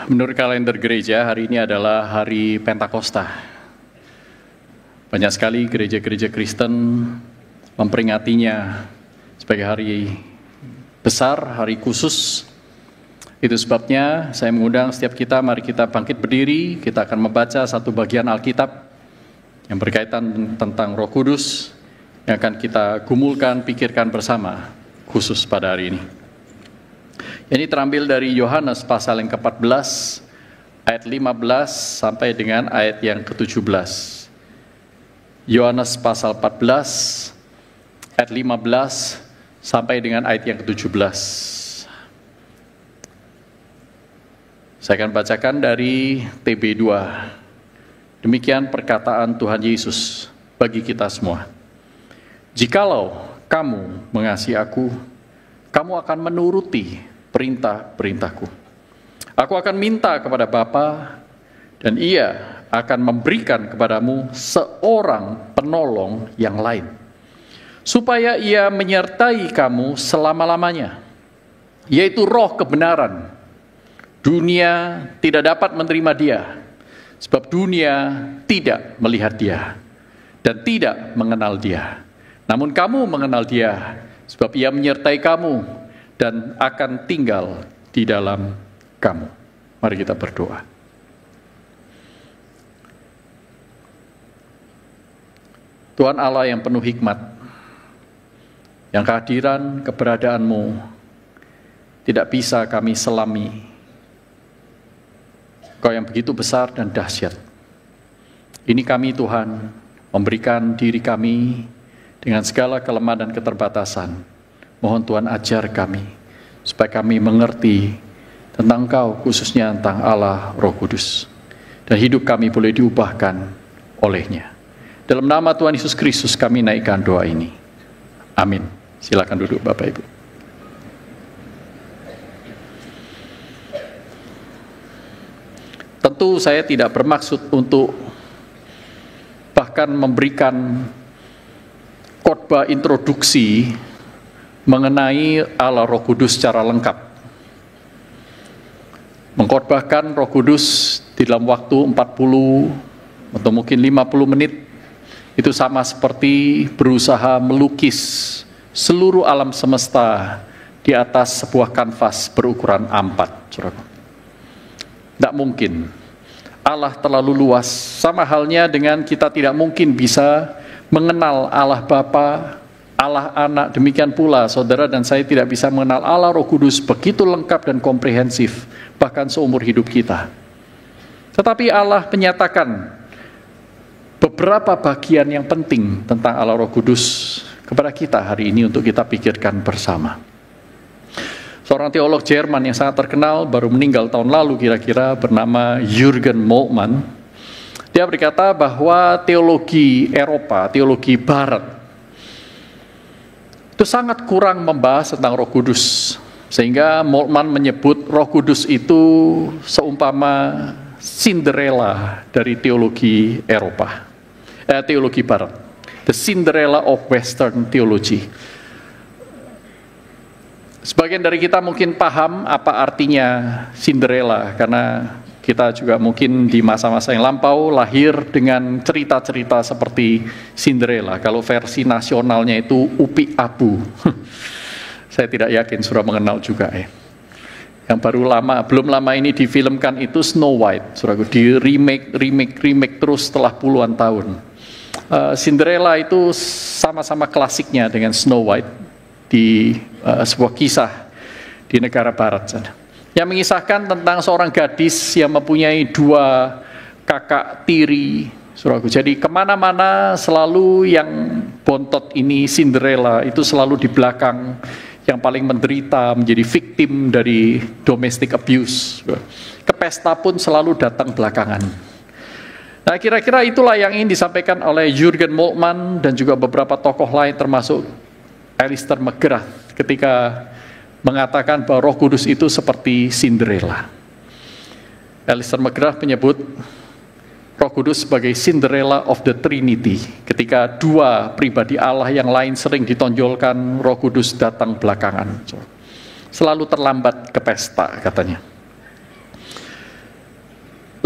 Menurut kalender gereja, hari ini adalah hari Pentakosta. Banyak sekali gereja-gereja Kristen memperingatinya sebagai hari besar, hari khusus. Itu sebabnya saya mengundang setiap kita, mari kita bangkit berdiri, kita akan membaca satu bagian Alkitab yang berkaitan tentang Roh Kudus yang akan kita gumulkan, pikirkan bersama, khusus pada hari ini. Ini terambil dari Yohanes pasal yang ke-14, ayat 15 sampai dengan ayat yang ke-17. Yohanes pasal 14, ayat 15 sampai dengan ayat yang ke-17. Saya akan bacakan dari TB2. Demikian perkataan Tuhan Yesus bagi kita semua. Jikalau kamu mengasihi aku, kamu akan menuruti perintah-perintahku. Aku akan minta kepada Bapa, dan Ia akan memberikan kepadamu seorang penolong yang lain, supaya Ia menyertai kamu selama-lamanya, yaitu Roh kebenaran. Dunia tidak dapat menerima Dia, sebab dunia tidak melihat Dia dan tidak mengenal Dia. Namun kamu mengenal Dia, sebab Ia menyertai kamu dan akan tinggal di dalam kamu. Mari kita berdoa. Tuhan Allah yang penuh hikmat, yang kehadiran keberadaanmu tidak bisa kami selami. Kau yang begitu besar dan dahsyat. Ini kami Tuhan, memberikan diri kami dengan segala kelemahan dan keterbatasan. Mohon Tuhan ajar kami, supaya kami mengerti tentang Engkau, khususnya tentang Allah Roh Kudus. Dan hidup kami boleh diubahkan olehnya. Dalam nama Tuhan Yesus Kristus kami naikkan doa ini. Amin. Silakan duduk Bapak Ibu. Tentu saya tidak bermaksud untuk bahkan memberikan khotbah introduksi mengenai Allah Roh Kudus secara lengkap. Mengkhotbahkan Roh Kudus di dalam waktu 40 atau mungkin 50 menit itu sama seperti berusaha melukis seluruh alam semesta di atas sebuah kanvas berukuran A4. Tidak mungkin. Allah terlalu luas. Sama halnya dengan kita tidak mungkin bisa mengenal Allah Bapa, Allah Anak, demikian pula saudara dan saya tidak bisa mengenal Allah Roh Kudus begitu lengkap dan komprehensif, bahkan seumur hidup kita. Tetapi Allah menyatakan beberapa bagian yang penting tentang Allah Roh Kudus kepada kita hari ini untuk kita pikirkan bersama. Seorang teolog Jerman yang sangat terkenal, baru meninggal tahun lalu kira-kira, bernama Jürgen Moltmann. Dia berkata bahwa teologi Eropa, teologi Barat, itu sangat kurang membahas tentang Roh Kudus, sehingga Moltmann menyebut Roh Kudus itu seumpama Cinderella dari teologi Eropa, teologi Barat, the Cinderella of Western theology. Sebagian dari kita mungkin paham apa artinya Cinderella, karena kita juga mungkin di masa-masa yang lampau lahir dengan cerita-cerita seperti Cinderella. Kalau versi nasionalnya itu Upi Abu. Saya tidak yakin sudah mengenal juga ya. Yang belum lama ini difilmkan itu Snow White. Saudaraku, di remake terus setelah puluhan tahun. Cinderella itu sama-sama klasiknya dengan Snow White di sebuah kisah di negara barat sana, yang mengisahkan tentang seorang gadis yang mempunyai dua kakak tiri. Saudaraku, jadi kemana-mana selalu yang bontot ini Cinderella itu selalu di belakang, yang paling menderita, menjadi victim dari domestic abuse. Ke pesta pun selalu datang belakangan. Nah, kira-kira itulah yang ingin disampaikan oleh Jürgen Moltmann dan juga beberapa tokoh lain termasuk Alistair McGrath ketika mengatakan bahwa Roh Kudus itu seperti Cinderella. Alistair McGrath menyebut Roh Kudus sebagai Cinderella of the Trinity. Ketika dua pribadi Allah yang lain sering ditonjolkan, Roh Kudus datang belakangan. Selalu terlambat ke pesta, katanya.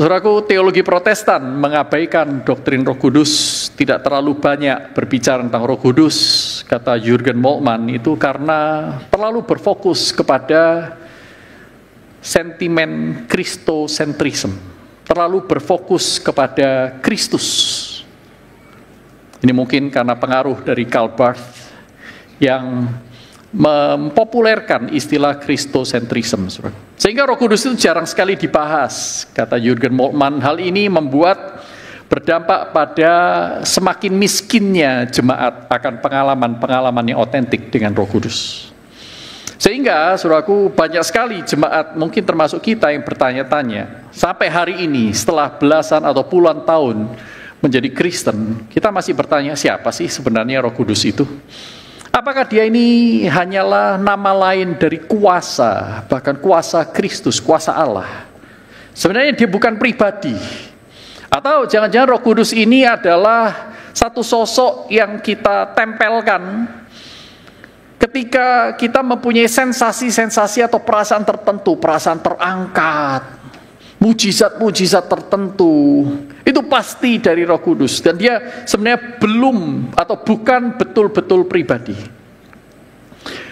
Saudaraku, teologi Protestan mengabaikan doktrin Roh Kudus, tidak terlalu banyak berbicara tentang Roh Kudus, kata Jürgen Moltmann, itu karena terlalu berfokus kepada sentimen Kristosentrisme, terlalu berfokus kepada Kristus. Ini mungkin karena pengaruh dari Karl Barth yang mempopulerkan istilah Kristosentrisme. Sehingga Roh Kudus itu jarang sekali dibahas. Kata Jürgen Moltmann, hal ini membuat berdampak pada semakin miskinnya jemaat akan pengalaman-pengalaman yang otentik dengan Roh Kudus. Sehingga, saudaraku, banyak sekali jemaat, mungkin termasuk kita yang bertanya-tanya, sampai hari ini setelah belasan atau puluhan tahun menjadi Kristen, kita masih bertanya, siapa sih sebenarnya Roh Kudus itu? Apakah dia ini hanyalah nama lain dari kuasa, bahkan kuasa Kristus, kuasa Allah? Sebenarnya dia bukan pribadi. Atau jangan-jangan Roh Kudus ini adalah satu sosok yang kita tempelkan ketika kita mempunyai sensasi-sensasi atau perasaan tertentu, perasaan terangkat, mujizat-mujizat tertentu. Itu pasti dari Roh Kudus, dan dia sebenarnya belum atau bukan betul-betul pribadi.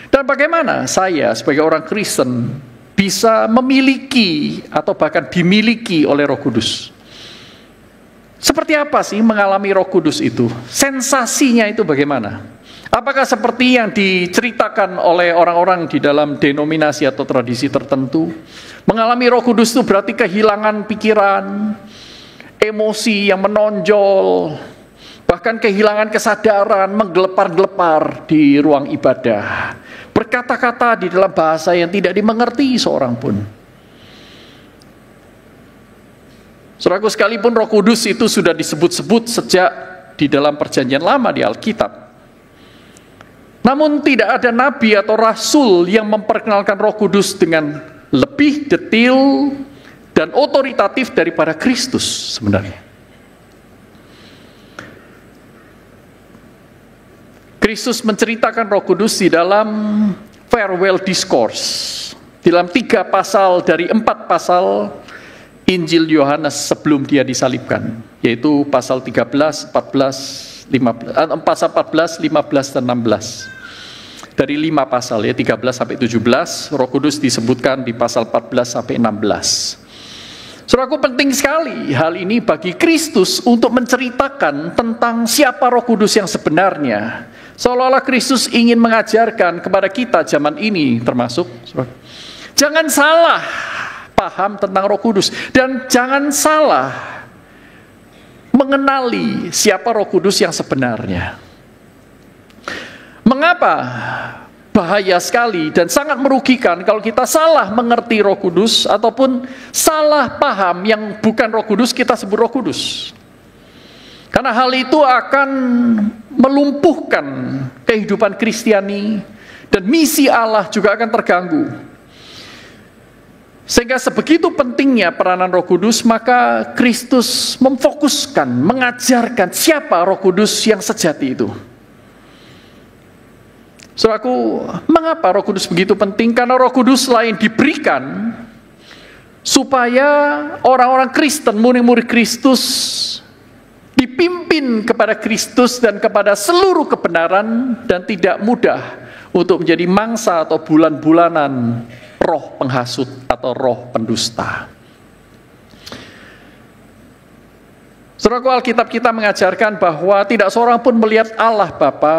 Dan bagaimana saya sebagai orang Kristen bisa memiliki atau bahkan dimiliki oleh Roh Kudus? Seperti apa sih mengalami Roh Kudus itu? Sensasinya itu bagaimana? Apakah seperti yang diceritakan oleh orang-orang di dalam denominasi atau tradisi tertentu? Mengalami Roh Kudus itu berarti kehilangan pikiran, emosi yang menonjol, bahkan kehilangan kesadaran, menggelepar-gelepar di ruang ibadah, berkata-kata di dalam bahasa yang tidak dimengerti seorang pun. Saudaraku, sekalipun Roh Kudus itu sudah disebut-sebut sejak di dalam Perjanjian Lama di Alkitab, namun tidak ada nabi atau rasul yang memperkenalkan Roh Kudus dengan lebih detail dan otoritatif daripada Kristus sebenarnya. Kristus menceritakan Roh Kudus di dalam farewell discourse, di dalam 3 pasal dari 4 pasal Injil Yohanes sebelum dia disalibkan, yaitu pasal 13, 14, 15, pasal 14, 15 dan 16. Dari 5 pasal ya, 13 sampai 17, Roh Kudus disebutkan di pasal 14 sampai 16. Saudaraku, penting sekali hal ini bagi Kristus untuk menceritakan tentang siapa Roh Kudus yang sebenarnya. Seolah-olah Kristus ingin mengajarkan kepada kita zaman ini termasuk, jangan salah paham tentang Roh Kudus, dan jangan salah mengenali siapa Roh Kudus yang sebenarnya. Mengapa bahaya sekali dan sangat merugikan kalau kita salah mengerti Roh Kudus ataupun salah paham yang bukan Roh Kudus kita sebut Roh Kudus. Karena hal itu akan melumpuhkan kehidupan Kristiani dan misi Allah juga akan terganggu. Sehingga sebegitu pentingnya peranan Roh Kudus, maka Kristus memfokuskan, mengajarkan siapa Roh Kudus yang sejati itu. Saudaraku, mengapa Roh Kudus begitu penting? Karena Roh Kudus lain diberikan supaya orang-orang Kristen, murid-murid Kristus, dipimpin kepada Kristus dan kepada seluruh kebenaran, dan tidak mudah untuk menjadi mangsa atau bulan-bulanan roh penghasut atau roh pendusta. Saudaraku, Alkitab kita mengajarkan bahwa tidak seorang pun melihat Allah Bapa,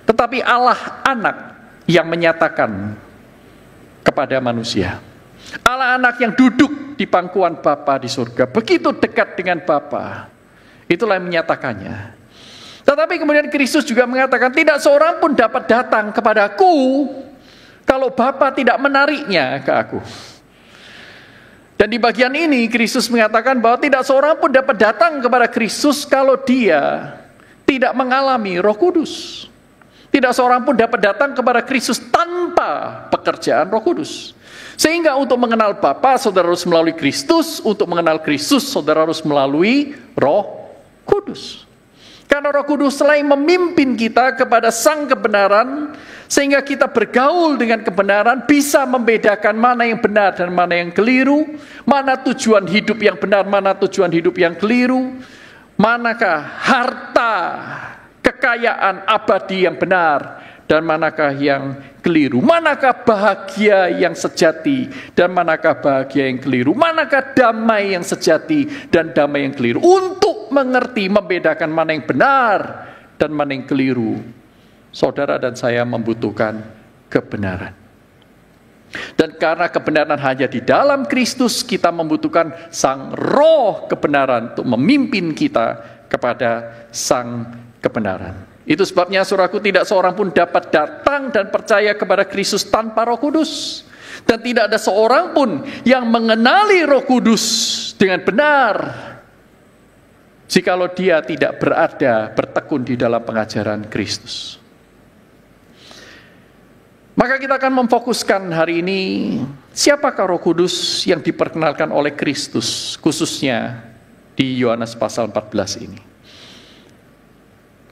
tetapi Allah Anak yang menyatakan kepada manusia. Allah Anak yang duduk di pangkuan Bapa di surga, begitu dekat dengan Bapa. Itulah yang menyatakannya. Tetapi kemudian Kristus juga mengatakan, tidak seorang pun dapat datang kepadaku kalau Bapa tidak menariknya ke aku. Dan di bagian ini Kristus mengatakan bahwa tidak seorang pun dapat datang kepada Kristus kalau dia tidak mengalami Roh Kudus. Tidak seorang pun dapat datang kepada Kristus tanpa pekerjaan Roh Kudus. Sehingga untuk mengenal Bapa, saudara harus melalui Kristus. Untuk mengenal Kristus, saudara harus melalui Roh Kudus. Karena Roh Kudus selain memimpin kita kepada sang kebenaran, sehingga kita bergaul dengan kebenaran, bisa membedakan mana yang benar dan mana yang keliru, mana tujuan hidup yang benar, mana tujuan hidup yang keliru, manakah harta, kekayaan abadi yang benar, dan manakah yang keliru, manakah bahagia yang sejati, dan manakah bahagia yang keliru, manakah damai yang sejati, dan damai yang keliru. Untuk mengerti, membedakan mana yang benar, dan mana yang keliru, saudara dan saya membutuhkan kebenaran. Dan karena kebenaran hanya di dalam Kristus, kita membutuhkan sang roh kebenaran untuk memimpin kita kepada sang kebenaran. Itu sebabnya saudaraku, tidak seorang pun dapat datang dan percaya kepada Kristus tanpa Roh Kudus. Dan tidak ada seorang pun yang mengenali Roh Kudus dengan benar jikalau dia tidak bertekun di dalam pengajaran Kristus. Maka kita akan memfokuskan hari ini, siapakah Roh Kudus yang diperkenalkan oleh Kristus, khususnya di Yohanes pasal 14 ini.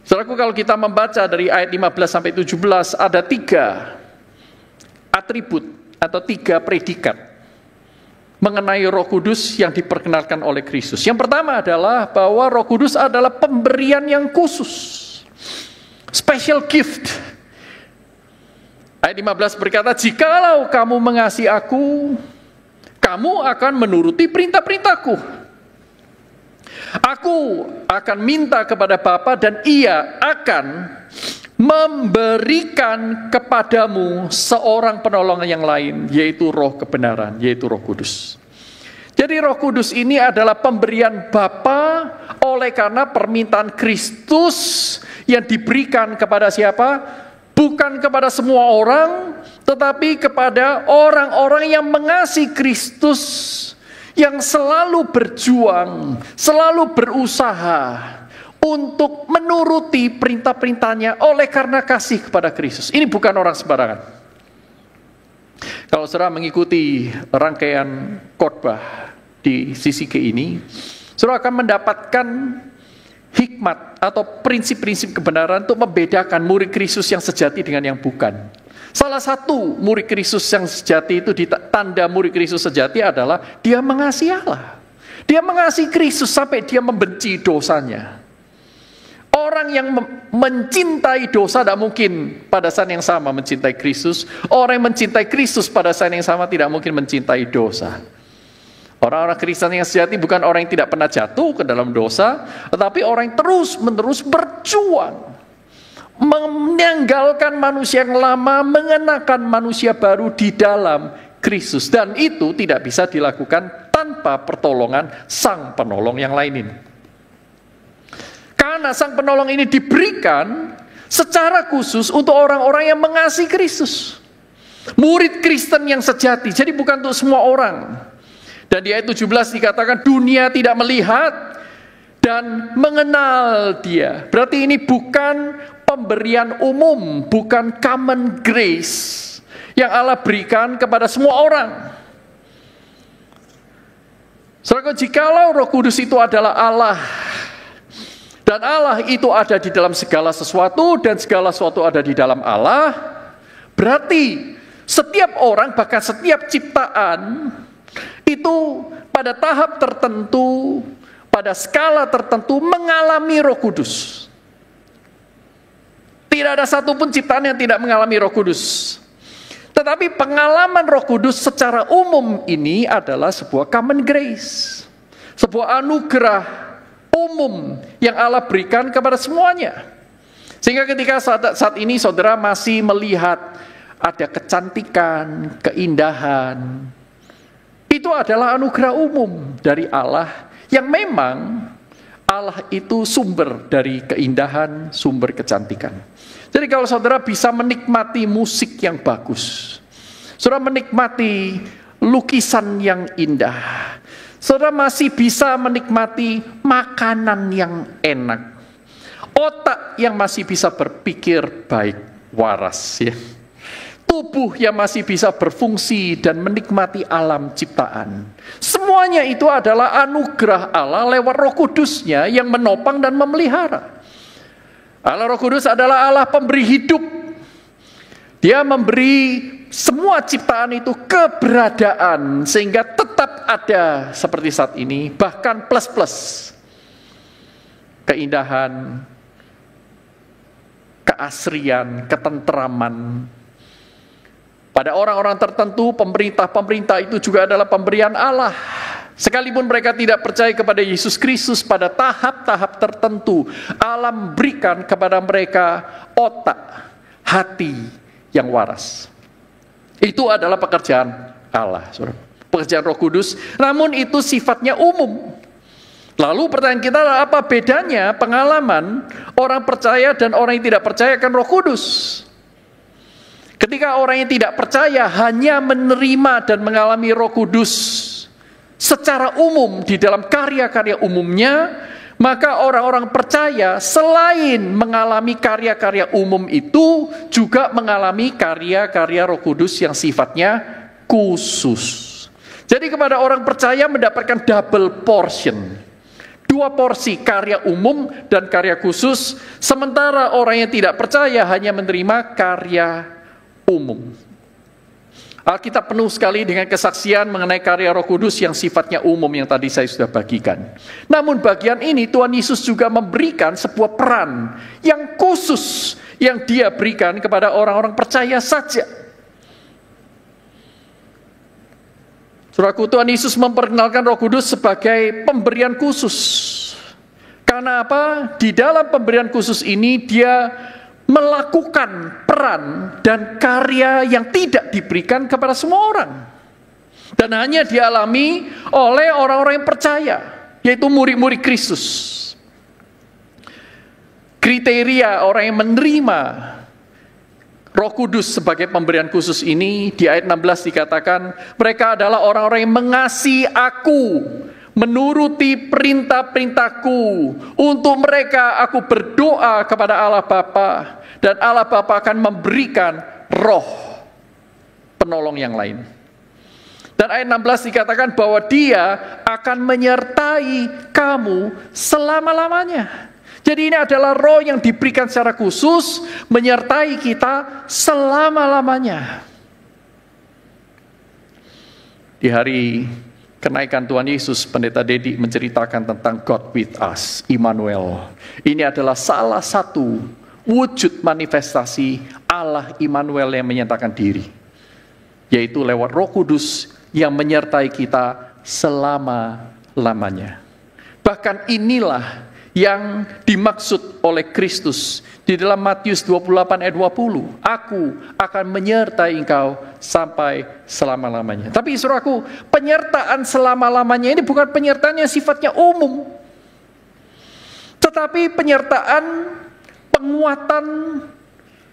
Saudaraku, kalau kita membaca dari ayat 15 sampai 17, ada 3 atribut atau 3 predikat mengenai Roh Kudus yang diperkenalkan oleh Kristus. Yang pertama adalah bahwa Roh Kudus adalah pemberian yang khusus, special gift. Ayat 15 berkata, "Jikalau kamu mengasihi aku, kamu akan menuruti perintah-perintahku. Aku akan minta kepada Bapa dan Ia akan memberikan kepadamu seorang penolong yang lain, yaitu Roh kebenaran, yaitu Roh Kudus." Jadi Roh Kudus ini adalah pemberian Bapa oleh karena permintaan Kristus yang diberikan kepada siapa? Bukan kepada semua orang, tetapi kepada orang-orang yang mengasihi Kristus, yang selalu berjuang, selalu berusaha untuk menuruti perintah-perintahnya oleh karena kasih kepada Kristus. Ini bukan orang sembarangan. Kalau saudara mengikuti rangkaian khotbah di CCK ini, saudara akan mendapatkan hikmat atau prinsip-prinsip kebenaran untuk membedakan murid Kristus yang sejati dengan yang bukan. Salah satu murid Kristus yang sejati itu, tanda murid Kristus sejati adalah dia mengasihi Allah. Dia mengasihi Kristus sampai dia membenci dosanya. Orang yang mencintai dosa tidak mungkin pada saat yang sama mencintai Kristus. Orang yang mencintai Kristus pada saat yang sama tidak mungkin mencintai dosa. Orang-orang Kristen yang sejati bukan orang yang tidak pernah jatuh ke dalam dosa, tetapi orang yang terus-menerus berjuang meninggalkan manusia yang lama, mengenakan manusia baru di dalam Kristus. Dan itu tidak bisa dilakukan tanpa pertolongan sang penolong yang lain ini. Karena sang penolong ini diberikan secara khusus untuk orang-orang yang mengasihi Kristus. Murid Kristen yang sejati, jadi bukan untuk semua orang. Dan di ayat 17 dikatakan dunia tidak melihat dan mengenal dia. Berarti ini bukan pemberian umum, bukan common grace yang Allah berikan kepada semua orang. Saudara, jikalau Roh Kudus itu adalah Allah, dan Allah itu ada di dalam segala sesuatu, dan segala sesuatu ada di dalam Allah, berarti setiap orang, bahkan setiap ciptaan, itu pada tahap tertentu, pada skala tertentu mengalami Roh Kudus. Tidak ada satupun ciptaan yang tidak mengalami Roh Kudus. Tetapi pengalaman Roh Kudus secara umum ini adalah sebuah common grace, sebuah anugerah umum yang Allah berikan kepada semuanya. Sehingga ketika saat ini saudara masih melihat ada kecantikan, keindahan, itu adalah anugerah umum dari Allah, yang memang Allah itu sumber dari keindahan, sumber kecantikan. Jadi kalau saudara bisa menikmati musik yang bagus, saudara menikmati lukisan yang indah, saudara masih bisa menikmati makanan yang enak, otak yang masih bisa berpikir baik, waras, ya, tubuh yang masih bisa berfungsi dan menikmati alam ciptaan. Semuanya itu adalah anugerah Allah lewat Roh Kudusnya yang menopang dan memelihara. Allah Roh Kudus adalah Allah pemberi hidup. Dia memberi semua ciptaan itu keberadaan sehingga tetap ada seperti saat ini, bahkan plus-plus. Keindahan, keasrian, ketentraman. Pada orang-orang tertentu, pemerintah itu juga adalah pemberian Allah. Sekalipun mereka tidak percaya kepada Yesus Kristus, pada tahap-tahap tertentu, Allah berikan kepada mereka otak, hati yang waras. Itu adalah pekerjaan Allah, pekerjaan Roh Kudus, namun itu sifatnya umum. Lalu pertanyaan kita adalah, apa bedanya pengalaman orang percaya dan orang yang tidak percaya akan Roh Kudus? Ketika orang yang tidak percaya hanya menerima dan mengalami Roh Kudus secara umum di dalam karya-karya umumnya, maka orang-orang percaya selain mengalami karya-karya umum itu juga mengalami karya-karya Roh Kudus yang sifatnya khusus. Jadi kepada orang percaya mendapatkan double portion, 2 porsi karya umum dan karya khusus, sementara orang yang tidak percaya hanya menerima karya umum. Alkitab penuh sekali dengan kesaksian mengenai karya Roh Kudus yang sifatnya umum yang tadi saya sudah bagikan. Namun bagian ini Tuhan Yesus juga memberikan sebuah peran yang khusus yang Dia berikan kepada orang-orang percaya saja. Saudaraku, Tuhan Yesus memperkenalkan Roh Kudus sebagai pemberian khusus. Karena apa? Di dalam pemberian khusus ini Dia melakukan peran dan karya yang tidak diberikan kepada semua orang. Dan hanya dialami oleh orang-orang yang percaya, yaitu murid-murid Kristus. Kriteria orang yang menerima Roh Kudus sebagai pemberian khusus ini, di ayat 16 dikatakan, mereka adalah orang-orang yang mengasihi aku, menuruti perintah-perintahku. Untuk mereka aku berdoa kepada Allah Bapa, dan Allah Bapa akan memberikan roh penolong yang lain. Dan ayat 16 dikatakan bahwa Dia akan menyertai kamu selama-lamanya. Jadi ini adalah roh yang diberikan secara khusus menyertai kita selama-lamanya. Di hari kenaikan Tuhan Yesus, Pendeta Dedi menceritakan tentang God with us, Immanuel. Ini adalah salah satu wujud manifestasi Allah Immanuel yang menyatakan diri, yaitu lewat Roh Kudus yang menyertai kita selama-lamanya. Bahkan inilah yang dimaksud oleh Kristus di dalam Matius 28 ayat 20. Aku akan menyertai engkau sampai selama-lamanya. Tapi saudaraku, penyertaan selama-lamanya ini bukan penyertaan yang sifatnya umum, tetapi penyertaan penguatan,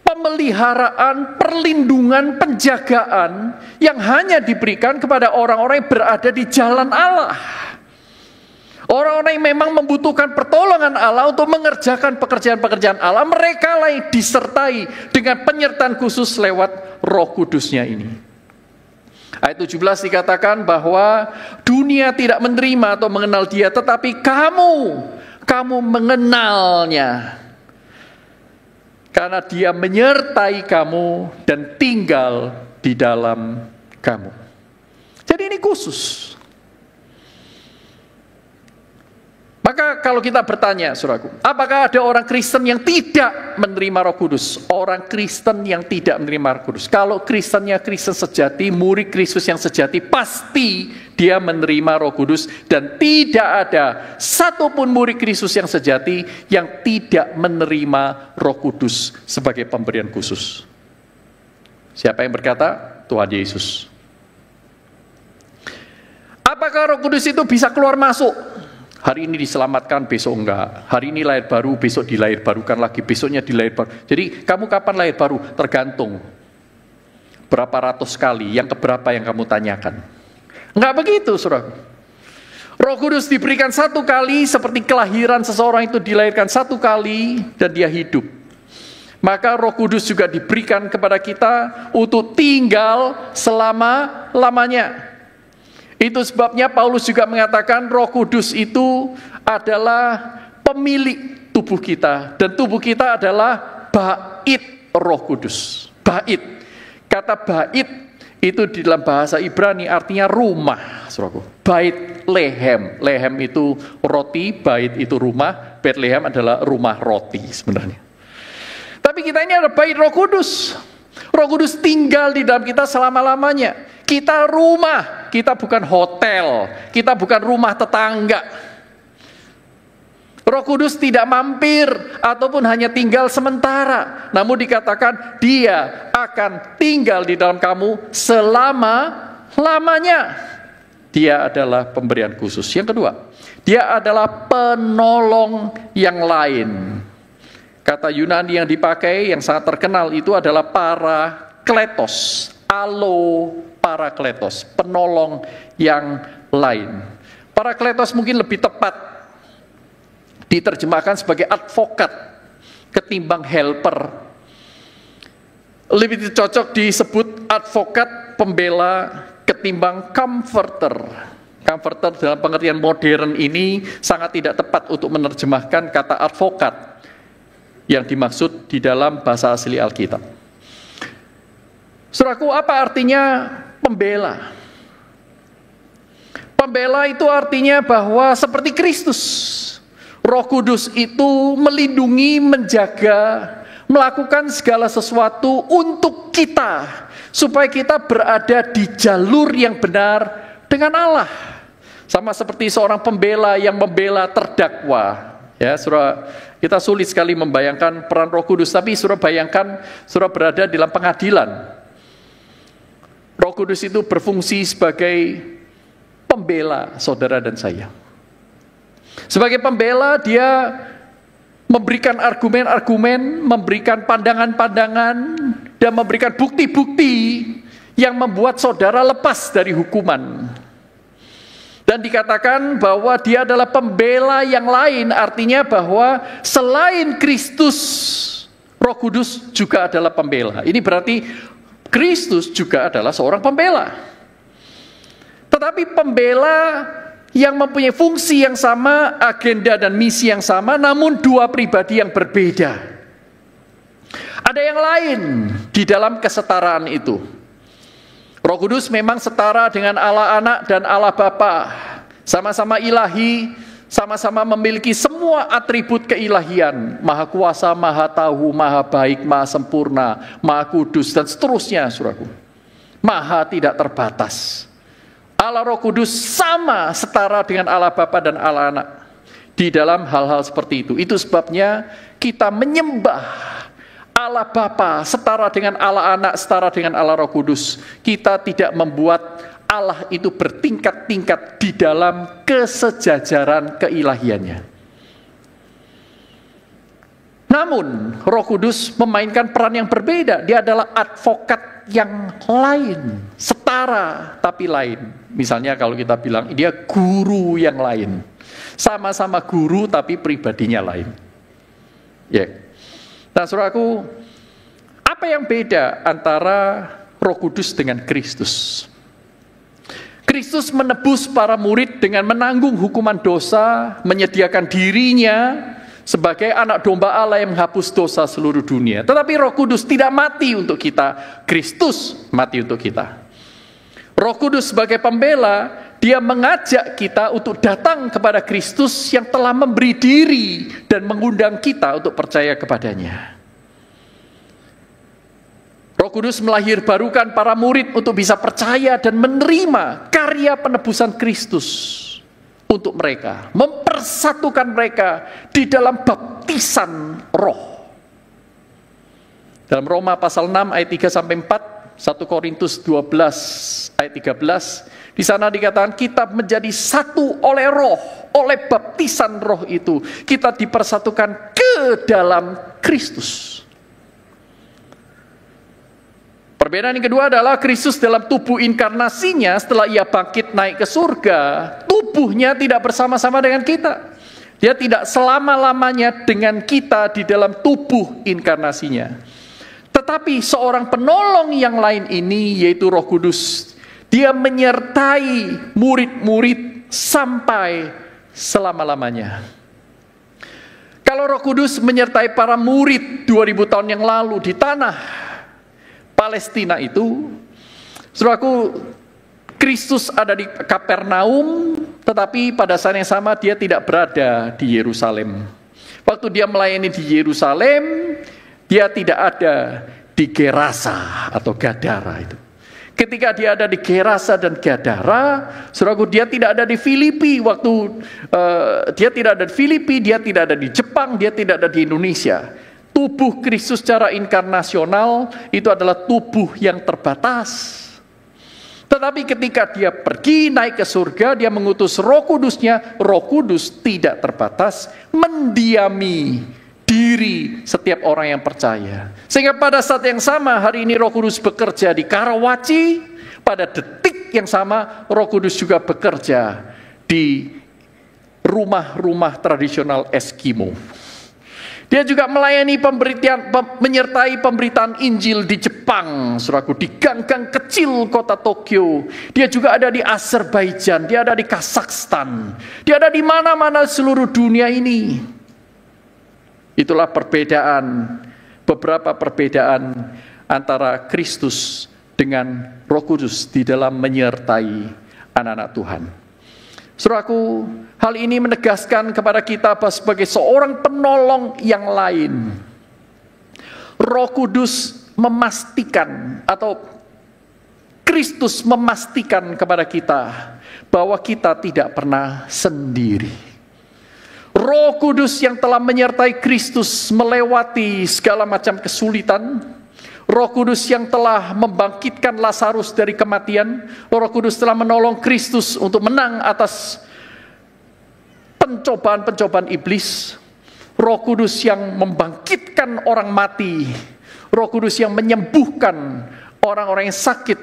pemeliharaan, perlindungan, penjagaan yang hanya diberikan kepada orang-orang yang berada di jalan Allah. Orang-orang yang memang membutuhkan pertolongan Allah untuk mengerjakan pekerjaan-pekerjaan Allah, mereka lah yang disertai dengan penyertaan khusus lewat Roh Kudusnya ini. Ayat 17 dikatakan bahwa dunia tidak menerima atau mengenal Dia, tetapi kamu mengenalnya. Karena Dia menyertai kamu dan tinggal di dalam kamu. Jadi ini khusus. Maka kalau kita bertanya, saudaraku, apakah ada orang Kristen yang tidak menerima Roh Kudus? Orang Kristen yang tidak menerima Roh Kudus. Kalau Kristennya Kristen sejati, murid Kristus yang sejati, pasti dia menerima Roh Kudus. Dan tidak ada satupun murid Kristus yang sejati yang tidak menerima Roh Kudus sebagai pemberian khusus. Siapa yang berkata? Tuhan Yesus. Apakah Roh Kudus itu bisa keluar masuk? Hari ini diselamatkan, besok enggak. Hari ini lahir baru, besok dilahir barukan lagi, besoknya dilahir baru. Jadi kamu kapan lahir baru? Tergantung berapa ratus kali, yang keberapa yang kamu tanyakan. Enggak begitu, saudara. Roh Kudus diberikan satu kali, seperti kelahiran seseorang itu dilahirkan satu kali dan dia hidup. Maka Roh Kudus juga diberikan kepada kita untuk tinggal selama-lamanya. Itu sebabnya Paulus juga mengatakan Roh Kudus itu adalah pemilik tubuh kita. Dan tubuh kita adalah bait Roh Kudus. Bait. Kata bait itu di dalam bahasa Ibrani artinya rumah, saudaraku. Bait lehem. Lehem itu roti, bait itu rumah. Bethlehem adalah rumah roti sebenarnya. Tapi kita ini ada bait Roh Kudus. Roh Kudus tinggal di dalam kita selama-lamanya. Kita rumah, kita bukan hotel, kita bukan rumah tetangga. Roh Kudus tidak mampir ataupun hanya tinggal sementara. Namun dikatakan dia akan tinggal di dalam kamu selama-lamanya. Dia adalah pemberian khusus. Yang kedua, dia adalah penolong yang lain. Kata Yunani yang dipakai yang sangat terkenal itu adalah parakletos. Parakletos, penolong yang lain. Parakletos mungkin lebih tepat diterjemahkan sebagai advokat ketimbang helper. Lebih cocok disebut advokat pembela ketimbang comforter. Comforter dalam pengertian modern ini sangat tidak tepat untuk menerjemahkan kata advokat yang dimaksud di dalam bahasa asli Alkitab. Saudaraku, apa artinya pembela? Pembela itu artinya bahwa seperti Kristus, Roh Kudus itu melindungi, menjaga, melakukan segala sesuatu untuk kita, supaya kita berada di jalur yang benar dengan Allah. Sama seperti seorang pembela yang membela terdakwa. Ya, saudara, kita sulit sekali membayangkan peran Roh Kudus, tapi saudara bayangkan saudara berada dalam pengadilan. Roh Kudus itu berfungsi sebagai pembela saudara dan saya. Sebagai pembela, dia memberikan argumen-argumen, memberikan pandangan-pandangan, dan memberikan bukti-bukti yang membuat saudara lepas dari hukuman. Dan dikatakan bahwa dia adalah pembela yang lain, artinya bahwa selain Kristus, Roh Kudus juga adalah pembela. Ini berarti Kristus juga adalah seorang pembela. Tetapi pembela yang mempunyai fungsi yang sama, agenda dan misi yang sama, namun dua pribadi yang berbeda. Ada yang lain di dalam kesetaraan itu. Roh Kudus memang setara dengan Allah Anak dan Allah Bapa. Sama-sama ilahi, sama-sama memiliki semua atribut keilahian, maha kuasa, maha tahu, maha baik, maha sempurna, maha kudus, dan seterusnya, saudaraku. Maha tidak terbatas. Allah Roh Kudus sama setara dengan Allah Bapa dan Allah Anak di dalam hal-hal seperti itu. Itu sebabnya kita menyembah Allah Bapa setara dengan Allah Anak, setara dengan Allah Roh Kudus. Kita tidak membuat Allah itu bertingkat-tingkat di dalam kesejajaran keilahiannya. Namun, Roh Kudus memainkan peran yang berbeda. Dia adalah advokat yang lain, setara tapi lain. Misalnya kalau kita bilang dia guru yang lain. Sama-sama guru tapi pribadinya lain. Ya. Nah, saudaraku, apa yang beda antara Roh Kudus dengan Kristus? Kristus menebus para murid dengan menanggung hukuman dosa, menyediakan dirinya sebagai anak domba Allah yang menghapus dosa seluruh dunia. Tetapi Roh Kudus tidak mati untuk kita, Kristus mati untuk kita. Roh Kudus sebagai pembela, dia mengajak kita untuk datang kepada Kristus yang telah memberi diri dan mengundang kita untuk percaya kepadanya. Roh Kudus melahirbarukan para murid untuk bisa percaya dan menerima karya penebusan Kristus untuk mereka, mempersatukan mereka di dalam baptisan Roh. Dalam Roma pasal 6 ayat 3 sampai 4, 1 Korintus 12 ayat 13, di sana dikatakan kita menjadi satu oleh Roh, oleh baptisan Roh itu kita dipersatukan ke dalam Kristus. Perbedaan yang kedua adalah Kristus dalam tubuh inkarnasinya setelah ia bangkit naik ke surga, tubuhnya tidak bersama-sama dengan kita. Dia tidak selama-lamanya dengan kita di dalam tubuh inkarnasinya. Tetapi seorang penolong yang lain ini, yaitu Roh Kudus, dia menyertai murid-murid sampai selama-lamanya. Kalau Roh Kudus menyertai para murid 2000 tahun yang lalu di tanah Palestina itu, saudaraku, Kristus ada di Kapernaum, tetapi pada saat yang sama dia tidak berada di Yerusalem. Waktu dia melayani di Yerusalem, dia tidak ada di Gerasa atau Gadara itu. Ketika dia ada di Gerasa dan Gadara, saudaraku, dia tidak ada di Filipi. Waktu dia tidak ada di Filipi, dia tidak ada di Jepang, dia tidak ada di Indonesia. Tubuh Kristus secara inkarnasional itu adalah tubuh yang terbatas. Tetapi ketika dia pergi naik ke surga, dia mengutus Roh Kudusnya. Roh Kudus tidak terbatas, mendiami diri setiap orang yang percaya. Sehingga pada saat yang sama, hari ini Roh Kudus bekerja di Karawaci. Pada detik yang sama, Roh Kudus juga bekerja di rumah-rumah tradisional Eskimo. Dia juga melayani menyertai pemberitaan Injil di Jepang, saudaraku, di gang-gang kecil kota Tokyo. Dia juga ada di Azerbaijan, dia ada di Kazakhstan, dia ada di mana-mana seluruh dunia ini. Itulah beberapa perbedaan antara Kristus dengan Roh Kudus di dalam menyertai anak-anak Tuhan. Saudaraku, hal ini menegaskan kepada kita bahwa sebagai seorang penolong yang lain, Roh Kudus memastikan atau Kristus memastikan kepada kita bahwa kita tidak pernah sendiri. Roh Kudus yang telah menyertai Kristus melewati segala macam kesulitan, Roh Kudus yang telah membangkitkan Lazarus dari kematian, Roh Kudus telah menolong Kristus untuk menang atas pencobaan-pencobaan iblis, Roh Kudus yang membangkitkan orang mati, Roh Kudus yang menyembuhkan orang-orang yang sakit,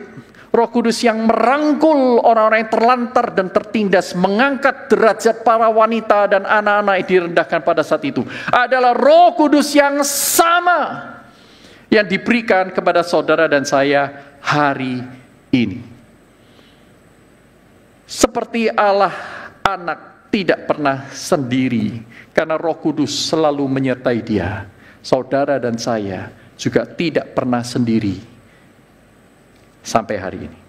Roh Kudus yang merangkul orang-orang yang terlantar dan tertindas, mengangkat derajat para wanita dan anak-anak yang direndahkan pada saat itu, adalah Roh Kudus yang sama yang diberikan kepada saudara dan saya hari ini. Seperti Allah anak tidak pernah sendiri, karena Roh Kudus selalu menyertai dia. Saudara dan saya juga tidak pernah sendiri sampai hari ini.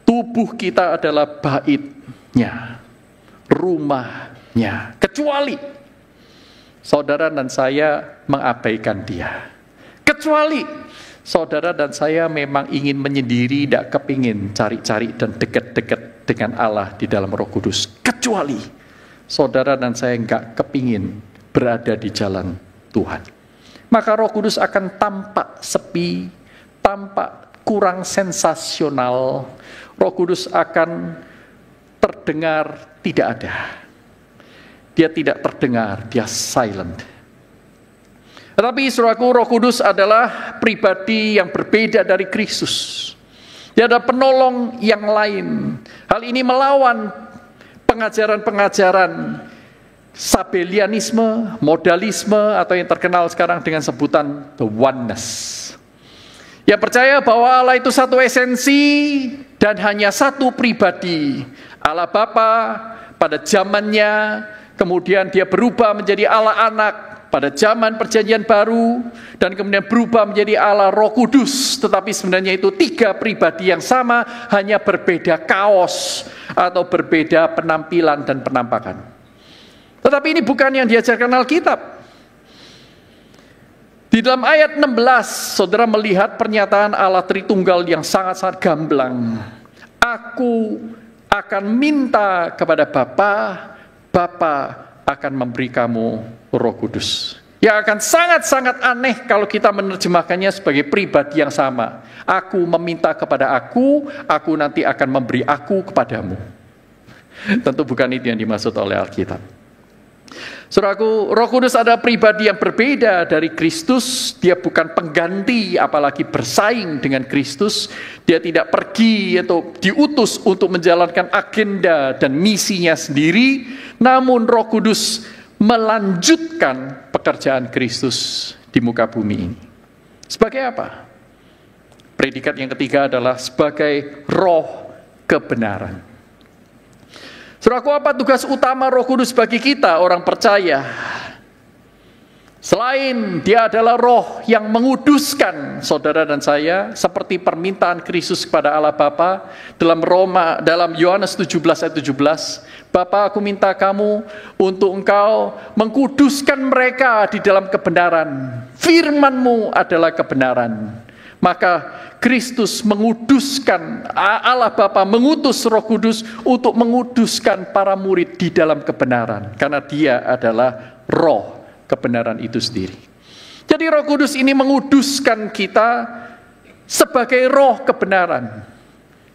Tubuh kita adalah baitnya, rumahnya, kecuali saudara dan saya mengabaikan dia. Kecuali saudara dan saya memang ingin menyendiri, tidak kepingin cari-cari dan dekat-dekat dengan Allah di dalam Roh Kudus. Kecuali saudara dan saya enggak kepingin berada di jalan Tuhan. Maka Roh Kudus akan tampak sepi, tampak kurang sensasional. Roh Kudus akan terdengar tidak ada. Dia tidak terdengar, dia silent. Tetapi saudaraku, Roh Kudus adalah pribadi yang berbeda dari Kristus. Dia adalah penolong yang lain. Hal ini melawan pengajaran-pengajaran Sabellianisme, modalisme, atau yang terkenal sekarang dengan sebutan the oneness. Yang percaya bahwa Allah itu satu esensi dan hanya satu pribadi. Allah Bapa pada zamannya, kemudian dia berubah menjadi Allah Anak pada zaman Perjanjian Baru, dan kemudian berubah menjadi Allah Roh Kudus. Tetapi sebenarnya itu tiga pribadi yang sama, hanya berbeda kaos atau berbeda penampilan dan penampakan. Tetapi ini bukan yang diajarkan Alkitab. Di dalam ayat 16, saudara melihat pernyataan Allah Tritunggal yang sangat-sangat gamblang. Aku akan minta kepada Bapa, Bapa akan memberi kamu Roh Kudus. Yang akan sangat-sangat aneh kalau kita menerjemahkannya sebagai pribadi yang sama. Aku meminta kepada aku nanti akan memberi aku kepadamu. Tentu bukan itu yang dimaksud oleh Alkitab. Saudaraku, Roh Kudus adalah pribadi yang berbeda dari Kristus. Dia bukan pengganti, apalagi bersaing dengan Kristus. Dia tidak pergi atau diutus untuk menjalankan agenda dan misinya sendiri. Namun Roh Kudus melanjutkan pekerjaan Kristus di muka bumi ini. Sebagai apa? Predikat yang ketiga adalah sebagai roh kebenaran. Saudaraku, apa tugas utama Roh Kudus bagi kita orang percaya? Selain dia adalah roh yang menguduskan saudara dan saya, seperti permintaan Kristus kepada Allah Bapa dalam Yohanes 17 ayat 17, Bapa, aku minta kamu untuk engkau mengkuduskan mereka di dalam kebenaran. Firman-Mu adalah kebenaran. Maka Kristus menguduskan, Allah Bapa mengutus Roh Kudus untuk menguduskan para murid di dalam kebenaran. Karena dia adalah roh kebenaran itu sendiri. Jadi Roh Kudus ini menguduskan kita sebagai roh kebenaran.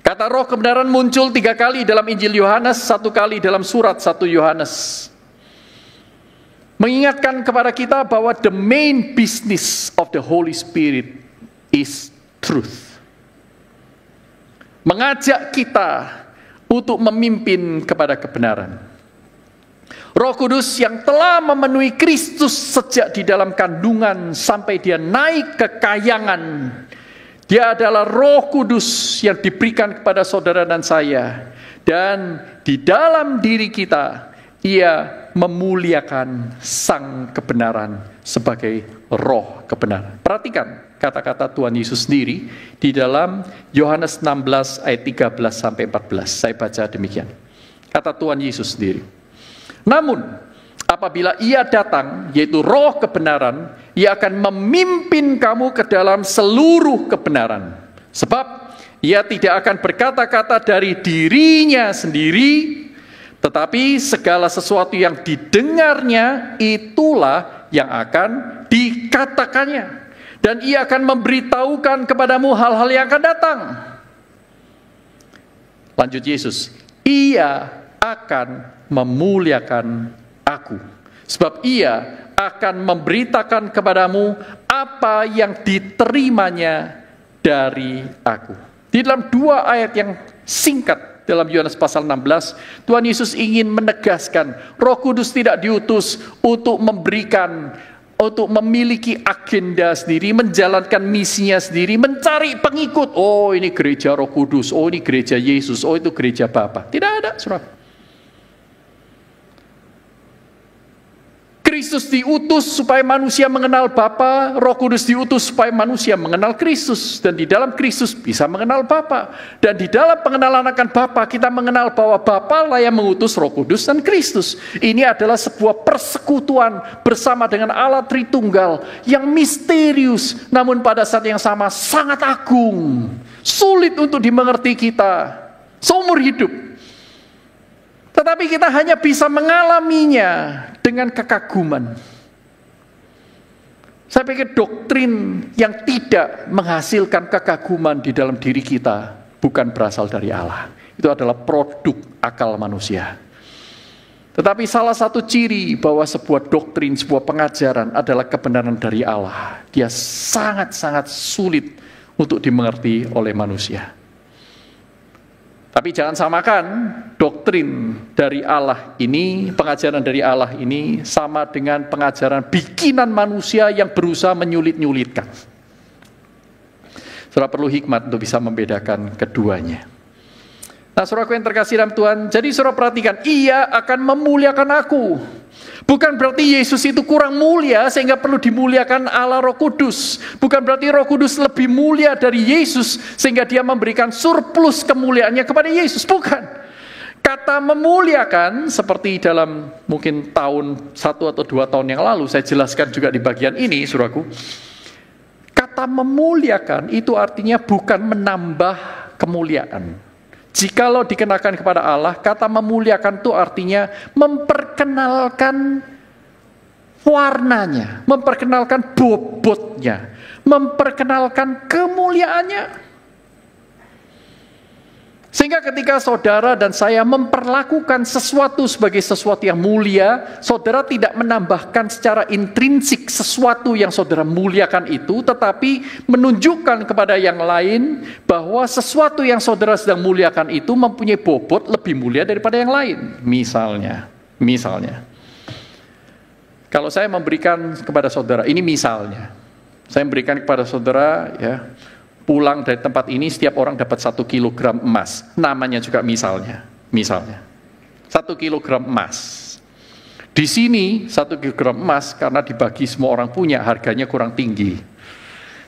Kata roh kebenaran muncul 3 kali dalam Injil Yohanes, 1 kali dalam surat 1 Yohanes. Mengingatkan kepada kita bahwa the main business of the Holy Spirit is truth. Mengajak kita untuk memimpin kepada kebenaran. Roh Kudus yang telah memenuhi Kristus sejak di dalam kandungan sampai dia naik ke kayangan. Dia adalah Roh Kudus yang diberikan kepada saudara dan saya. Dan di dalam diri kita, ia memuliakan sang kebenaran sebagai roh kebenaran. Perhatikan kata-kata Tuhan Yesus sendiri di dalam Yohanes 16 ayat 13 sampai 14. Saya baca demikian. Kata Tuhan Yesus sendiri. Namun, apabila ia datang, yaitu roh kebenaran, ia akan memimpin kamu ke dalam seluruh kebenaran. Sebab, ia tidak akan berkata-kata dari dirinya sendiri, tetapi segala sesuatu yang didengarnya, itulah yang akan dikatakannya. Dan ia akan memberitahukan kepadamu hal-hal yang akan datang. Lanjut Yesus, ia akan memuliakan aku, sebab ia akan memberitakan kepadamu apa yang diterimanya dari aku. Di dalam 2 ayat yang singkat dalam Yohanes pasal 16, Tuhan Yesus ingin menegaskan Roh Kudus tidak diutus untuk memiliki agenda sendiri, menjalankan misinya sendiri, mencari pengikut. Oh, ini gereja Roh Kudus, oh ini gereja Yesus, oh itu gereja Bapa. Tidak ada, saudara. Kristus diutus supaya manusia mengenal Bapa, Roh Kudus diutus supaya manusia mengenal Kristus, dan di dalam Kristus bisa mengenal Bapa. Dan di dalam pengenalan akan Bapa, kita mengenal bahwa Bapa lah yang mengutus Roh Kudus dan Kristus. Ini adalah sebuah persekutuan bersama dengan Allah Tritunggal yang misterius, namun pada saat yang sama sangat agung, sulit untuk dimengerti kita seumur hidup. Tetapi kita hanya bisa mengalaminya dengan kekaguman. Saya pikir doktrin yang tidak menghasilkan kekaguman di dalam diri kita bukan berasal dari Allah. Itu adalah produk akal manusia. Tetapi salah satu ciri bahwa sebuah doktrin, sebuah pengajaran adalah kebenaran dari Allah. Dia sangat-sangat sulit untuk dimengerti oleh manusia. Tapi jangan samakan doktrin dari Allah ini, pengajaran dari Allah ini sama dengan pengajaran bikinan manusia yang berusaha menyulit-nyulitkan. Saudara perlu hikmat untuk bisa membedakan keduanya. Nah, saudaraku yang terkasih dalam Tuhan, jadi saudara perhatikan, ia akan memuliakan aku. Bukan berarti Yesus itu kurang mulia sehingga perlu dimuliakan Allah Roh Kudus. Bukan berarti Roh Kudus lebih mulia dari Yesus sehingga dia memberikan surplus kemuliaannya kepada Yesus. Bukan. Kata memuliakan seperti dalam mungkin tahun 1 atau 2 tahun yang lalu saya jelaskan juga di bagian ini, saudaraku. Kata memuliakan itu artinya bukan menambah kemuliaan. Jikalau dikenakan kepada Allah, kata memuliakan itu artinya memperkenalkan warnanya, memperkenalkan bobotnya, memperkenalkan kemuliaannya. Sehingga ketika saudara dan saya memperlakukan sesuatu sebagai sesuatu yang mulia, saudara tidak menambahkan secara intrinsik sesuatu yang saudara muliakan itu, tetapi menunjukkan kepada yang lain bahwa sesuatu yang saudara sedang muliakan itu mempunyai bobot lebih mulia daripada yang lain. Misalnya, kalau saya memberikan kepada saudara, ini misalnya, saya memberikan kepada saudara, ya, pulang dari tempat ini setiap orang dapat 1 kilogram emas. Namanya juga misalnya. 1 kilogram emas. Di sini 1 kilogram emas karena dibagi semua orang punya, harganya kurang tinggi.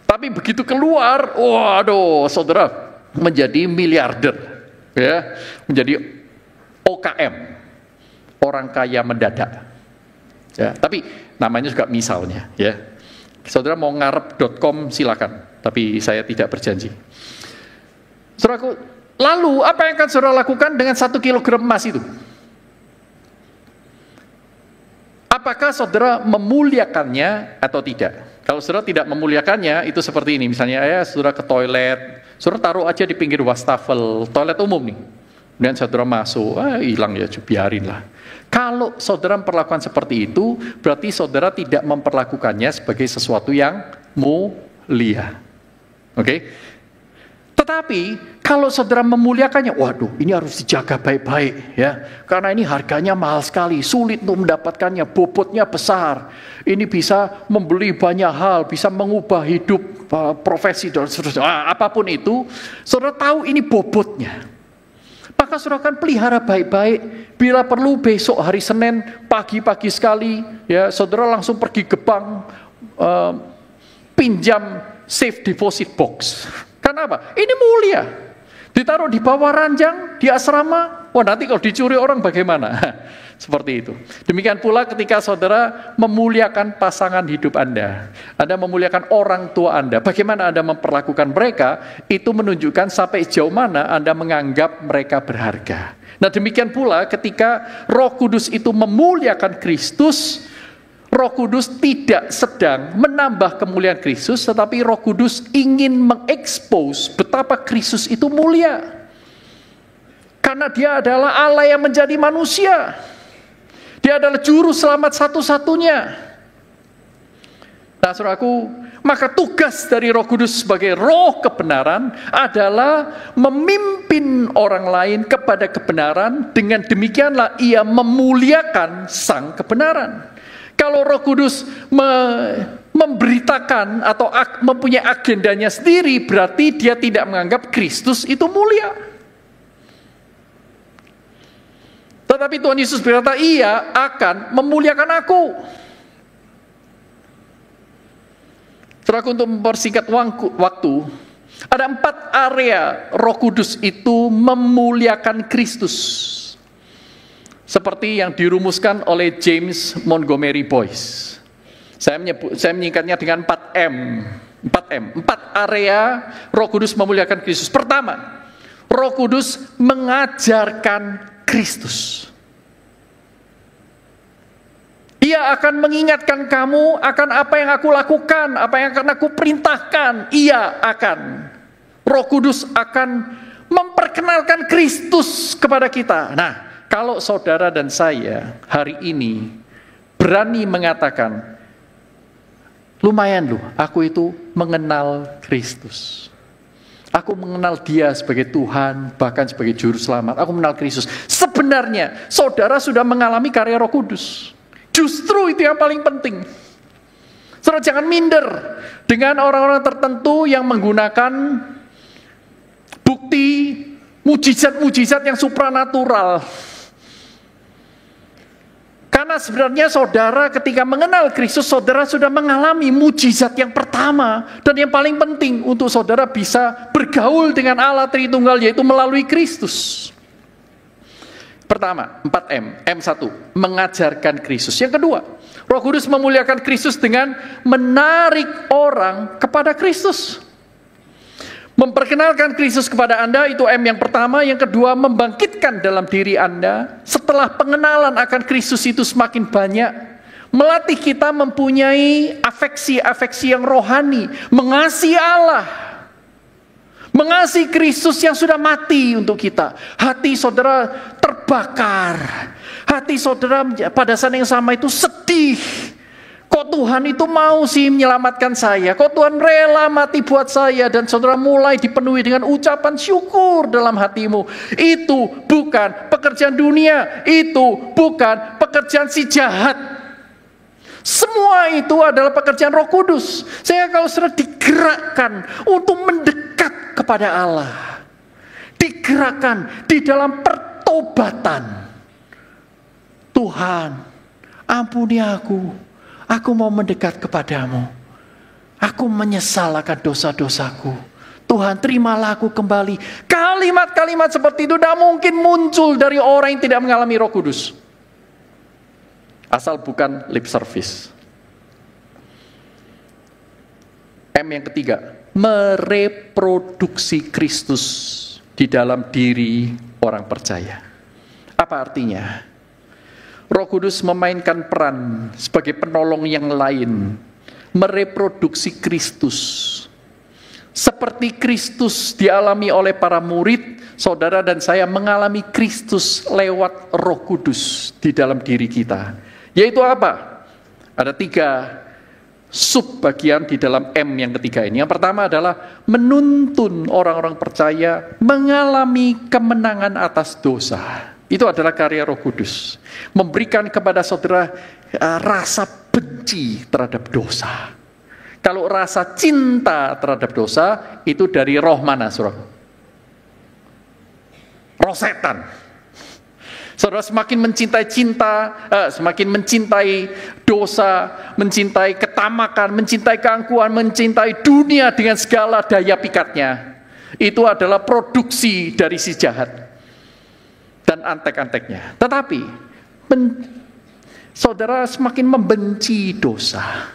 Tapi begitu keluar, waduh, saudara, menjadi miliarder, ya, menjadi OKM, orang kaya mendadak. Ya, tapi namanya juga misalnya, ya. Saudara mau ngarep.com silakan, tapi saya tidak berjanji. Saudaraku, lalu apa yang akan saudara lakukan dengan 1 kilogram emas itu? Apakah saudara memuliakannya atau tidak? Kalau saudara tidak memuliakannya, itu seperti ini. Misalnya, saudara ke toilet, saudara taruh aja di pinggir wastafel, toilet umum nih. Dan saudara masuk, hilang ya, biarin lah. Kalau saudara memperlakukan seperti itu, berarti saudara tidak memperlakukannya sebagai sesuatu yang mulia. Oke? Tetapi kalau saudara memuliakannya, waduh, ini harus dijaga baik-baik, ya, karena ini harganya mahal sekali, sulit untuk mendapatkannya, bobotnya besar. Ini bisa membeli banyak hal, bisa mengubah hidup, profesi dan seterusnya. Apapun itu, saudara tahu ini bobotnya. Maka saudara akan pelihara baik-baik. Bila perlu besok hari Senin pagi-pagi sekali, ya, saudara langsung pergi ke bank, pinjam safe deposit box. Karena apa? Ini mulia. Ditaruh di bawah ranjang, di asrama. Wah, nanti kalau dicuri orang bagaimana? Seperti itu. Demikian pula ketika saudara memuliakan pasangan hidup Anda. Anda memuliakan orang tua Anda. Bagaimana Anda memperlakukan mereka, itu menunjukkan sampai jauh mana Anda menganggap mereka berharga. Nah, demikian pula ketika Roh Kudus itu memuliakan Kristus, Roh Kudus tidak sedang menambah kemuliaan Kristus, tetapi Roh Kudus ingin mengekspos betapa Kristus itu mulia. Karena dia adalah Allah yang menjadi manusia. Dia adalah juru selamat satu-satunya. Nah, saudaraku, maka tugas dari Roh Kudus sebagai roh kebenaran adalah memimpin orang lain kepada kebenaran. Dengan demikianlah ia memuliakan sang kebenaran. Kalau Roh Kudus memberitakan atau mempunyai agendanya sendiri, berarti dia tidak menganggap Kristus itu mulia. Tetapi Tuhan Yesus berkata, ia akan memuliakan aku. Saudaraku, untuk mempersingkat waktu, ada 4 area Roh Kudus itu memuliakan Kristus. Seperti yang dirumuskan oleh James Montgomery Boyce. Saya menyingkatnya dengan 4M. 4 area Roh Kudus memuliakan Kristus. Pertama, Roh Kudus mengajarkan Kristus. Ia akan mengingatkan kamu akan apa yang aku lakukan, apa yang akan aku perintahkan. Roh Kudus akan memperkenalkan Kristus kepada kita. Nah, kalau saudara dan saya hari ini berani mengatakan, lumayan loh, aku itu mengenal Kristus. Aku mengenal dia sebagai Tuhan, bahkan sebagai Juru Selamat. Aku mengenal Kristus. Sebenarnya, saudara sudah mengalami karya Roh Kudus. Justru itu yang paling penting. Saudara jangan minder dengan orang-orang tertentu yang menggunakan bukti mujizat-mujizat yang supranatural. Karena sebenarnya saudara ketika mengenal Kristus, saudara sudah mengalami mujizat yang pertama dan yang paling penting untuk saudara bisa bergaul dengan Allah Tritunggal, yaitu melalui Kristus. Pertama, 4M. M1, mengajarkan Kristus. Yang kedua, Roh Kudus memuliakan Kristus dengan menarik orang kepada Kristus. Memperkenalkan Kristus kepada Anda, itu M yang pertama. Yang kedua, membangkitkan dalam diri Anda. Setelah pengenalan akan Kristus itu semakin banyak, melatih kita mempunyai afeksi-afeksi yang rohani, mengasihi Allah, mengasihi Kristus yang sudah mati untuk kita. Hati saudara terbakar, hati saudara pada saat yang sama itu sedih. Kok Tuhan itu mau sih menyelamatkan saya? Kok Tuhan rela mati buat saya? Dan saudara mulai dipenuhi dengan ucapan syukur dalam hatimu. Itu bukan pekerjaan dunia. Itu bukan pekerjaan si jahat. Semua itu adalah pekerjaan Roh Kudus. Saya kalau saudara digerakkan untuk mendekat kepada Allah. Digerakkan di dalam pertobatan. Tuhan, ampuni aku mau mendekat kepadamu. Aku menyesal akan dosa-dosaku. Tuhan, terimalah aku kembali. Kalimat-kalimat seperti itu tidak mungkin muncul dari orang yang tidak mengalami Roh Kudus. Asal bukan lip service. M yang ketiga, mereproduksi Kristus di dalam diri orang percaya. Apa artinya? Roh Kudus memainkan peran sebagai penolong yang lain, mereproduksi Kristus. Seperti Kristus dialami oleh para murid, saudara dan saya mengalami Kristus lewat Roh Kudus di dalam diri kita. Yaitu apa? Ada 3 subbagian di dalam M yang ketiga ini. Yang pertama adalah menuntun orang-orang percaya mengalami kemenangan atas dosa. Itu adalah karya Roh Kudus. Memberikan kepada saudara rasa benci terhadap dosa. Kalau rasa cinta terhadap dosa, itu dari roh mana, saudara? Roh setan. Saudara semakin mencintai dosa, mencintai ketamakan, mencintai keangkuhan, mencintai dunia dengan segala daya pikatnya. Itu adalah produksi dari si jahat dan antek-anteknya. Tetapi saudara semakin membenci dosa,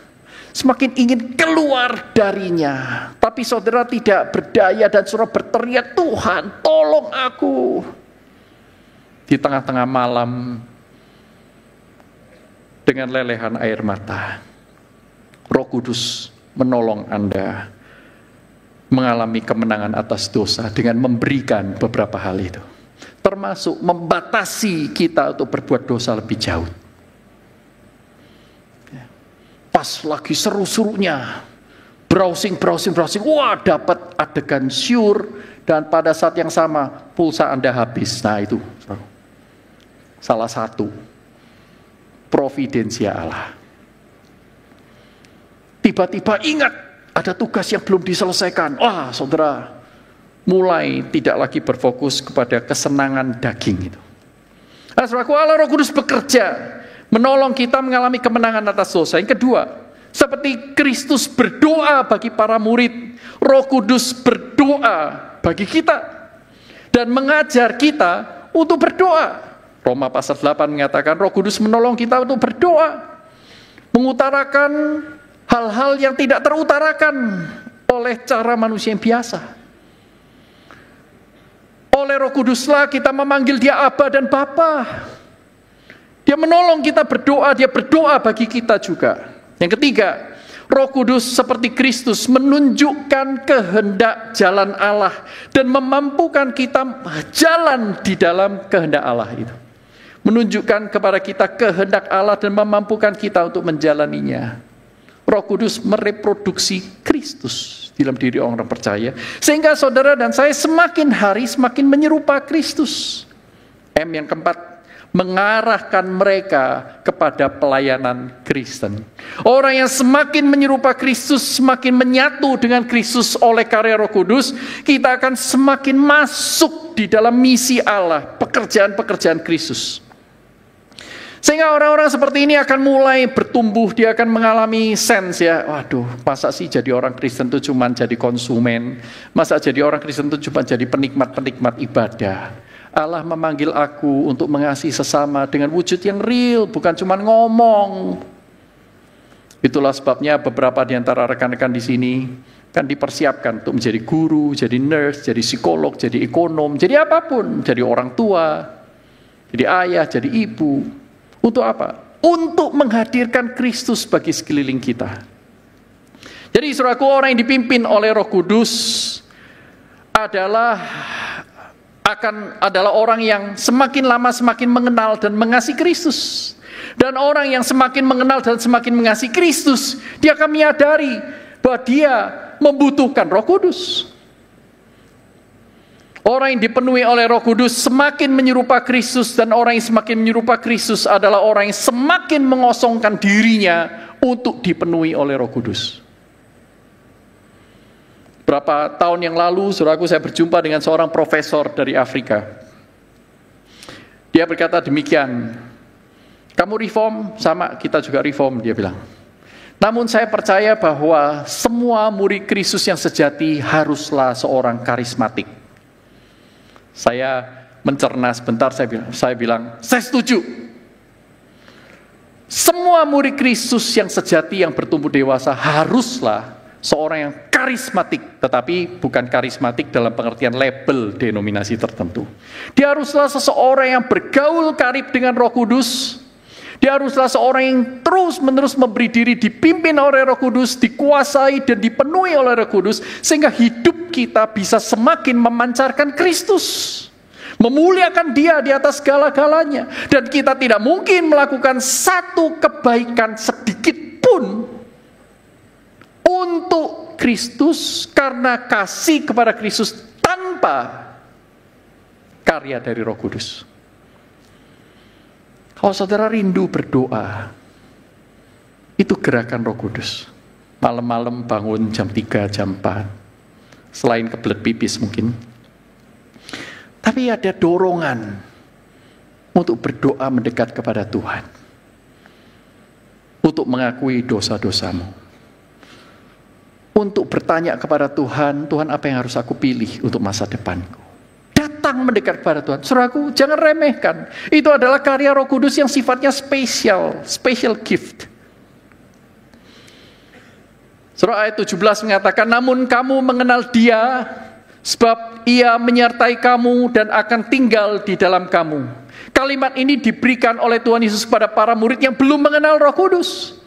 semakin ingin keluar darinya. Tapi saudara tidak berdaya dan saudara berteriak, Tuhan tolong aku. Di tengah-tengah malam dengan lelehan air mata, Roh Kudus menolong Anda mengalami kemenangan atas dosa dengan memberikan beberapa hal itu. Termasuk membatasi kita untuk berbuat dosa lebih jauh. Pas lagi seru-serunya, browsing, wah dapat adegan syur, dan pada saat yang sama pulsa Anda habis. Nah itu salah satu providensia Allah. Tiba-tiba ingat ada tugas yang belum diselesaikan. Wah saudara, mulai tidak lagi berfokus kepada kesenangan daging itu. Nah, saudaraku, Allah Roh Kudus bekerja menolong kita mengalami kemenangan atas dosa. Yang kedua, seperti Kristus berdoa bagi para murid, Roh Kudus berdoa bagi kita dan mengajar kita untuk berdoa. Roma pasal 8 mengatakan Roh Kudus menolong kita untuk berdoa, mengutarakan hal-hal yang tidak terutarakan oleh cara manusia yang biasa. Oleh Roh Kuduslah kita memanggil Dia Aba dan Bapa. Dia menolong kita berdoa, Dia berdoa bagi kita juga. Yang ketiga, Roh Kudus seperti Kristus menunjukkan kehendak jalan Allah dan memampukan kita jalan di dalam kehendak Allah itu. Menunjukkan kepada kita kehendak Allah dan memampukan kita untuk menjalaninya. Roh Kudus mereproduksi Kristus dalam diri orang percaya, sehingga saudara dan saya semakin hari semakin menyerupai Kristus. M yang keempat, mengarahkan mereka kepada pelayanan Kristen. Orang yang semakin menyerupai Kristus, semakin menyatu dengan Kristus oleh karya Roh Kudus, kita akan semakin masuk di dalam misi Allah, pekerjaan-pekerjaan Kristus. Sehingga orang-orang seperti ini akan mulai bertumbuh, dia akan mengalami sense ya, waduh, masa sih jadi orang Kristen itu cuma jadi konsumen, masa jadi orang Kristen itu cuma jadi penikmat-penikmat ibadah. Allah memanggil aku untuk mengasihi sesama dengan wujud yang real, bukan cuma ngomong. Itulah sebabnya beberapa di antara rekan-rekan di sini kan dipersiapkan untuk menjadi guru, jadi nurse, jadi psikolog, jadi ekonom, jadi apapun, jadi orang tua, jadi ayah, jadi ibu. Untuk apa? Untuk menghadirkan Kristus bagi sekeliling kita. Jadi saudaraku, orang yang dipimpin oleh Roh Kudus adalah orang yang semakin lama semakin mengenal dan mengasihi Kristus. Dan orang yang semakin mengenal dan semakin mengasihi Kristus, dia akan menyadari bahwa dia membutuhkan Roh Kudus. Orang yang dipenuhi oleh Roh Kudus semakin menyerupai Kristus, dan orang yang semakin menyerupai Kristus adalah orang yang semakin mengosongkan dirinya untuk dipenuhi oleh Roh Kudus. Berapa tahun yang lalu, saudaraku, saya berjumpa dengan seorang profesor dari Afrika. Dia berkata demikian, Kamu reform, sama kita juga reform, dia bilang. Namun saya percaya bahwa semua murid Kristus yang sejati haruslah seorang karismatik. Saya mencerna sebentar, saya bilang, saya setuju. Semua murid Kristus yang sejati yang bertumbuh dewasa haruslah seorang yang karismatik, tetapi bukan karismatik dalam pengertian label denominasi tertentu. Dia haruslah seseorang yang bergaul karib dengan Roh Kudus. Dia haruslah seorang yang terus-menerus memberi diri dipimpin oleh Roh Kudus, dikuasai dan dipenuhi oleh Roh Kudus, sehingga hidup kita bisa semakin memancarkan Kristus, memuliakan Dia di atas segala-galanya. Dan kita tidak mungkin melakukan satu kebaikan sedikit pun untuk Kristus karena kasih kepada Kristus tanpa karya dari Roh Kudus. Kalau saudara rindu berdoa, itu gerakan Roh Kudus. Malam-malam bangun jam 3, jam 4. Selain kebelet pipis mungkin. Tapi ada dorongan untuk berdoa mendekat kepada Tuhan. Untuk mengakui dosa-dosamu. Untuk bertanya kepada Tuhan, Tuhan apa yang harus aku pilih untuk masa depanku. Datang mendekat kepada Tuhan. Saudaraku, jangan remehkan. Itu adalah karya Roh Kudus yang sifatnya special gift. Surah ayat 17 mengatakan, namun kamu mengenal Dia, sebab Ia menyertai kamu dan akan tinggal di dalam kamu. Kalimat ini diberikan oleh Tuhan Yesus kepada para murid yang belum mengenal Roh Kudus.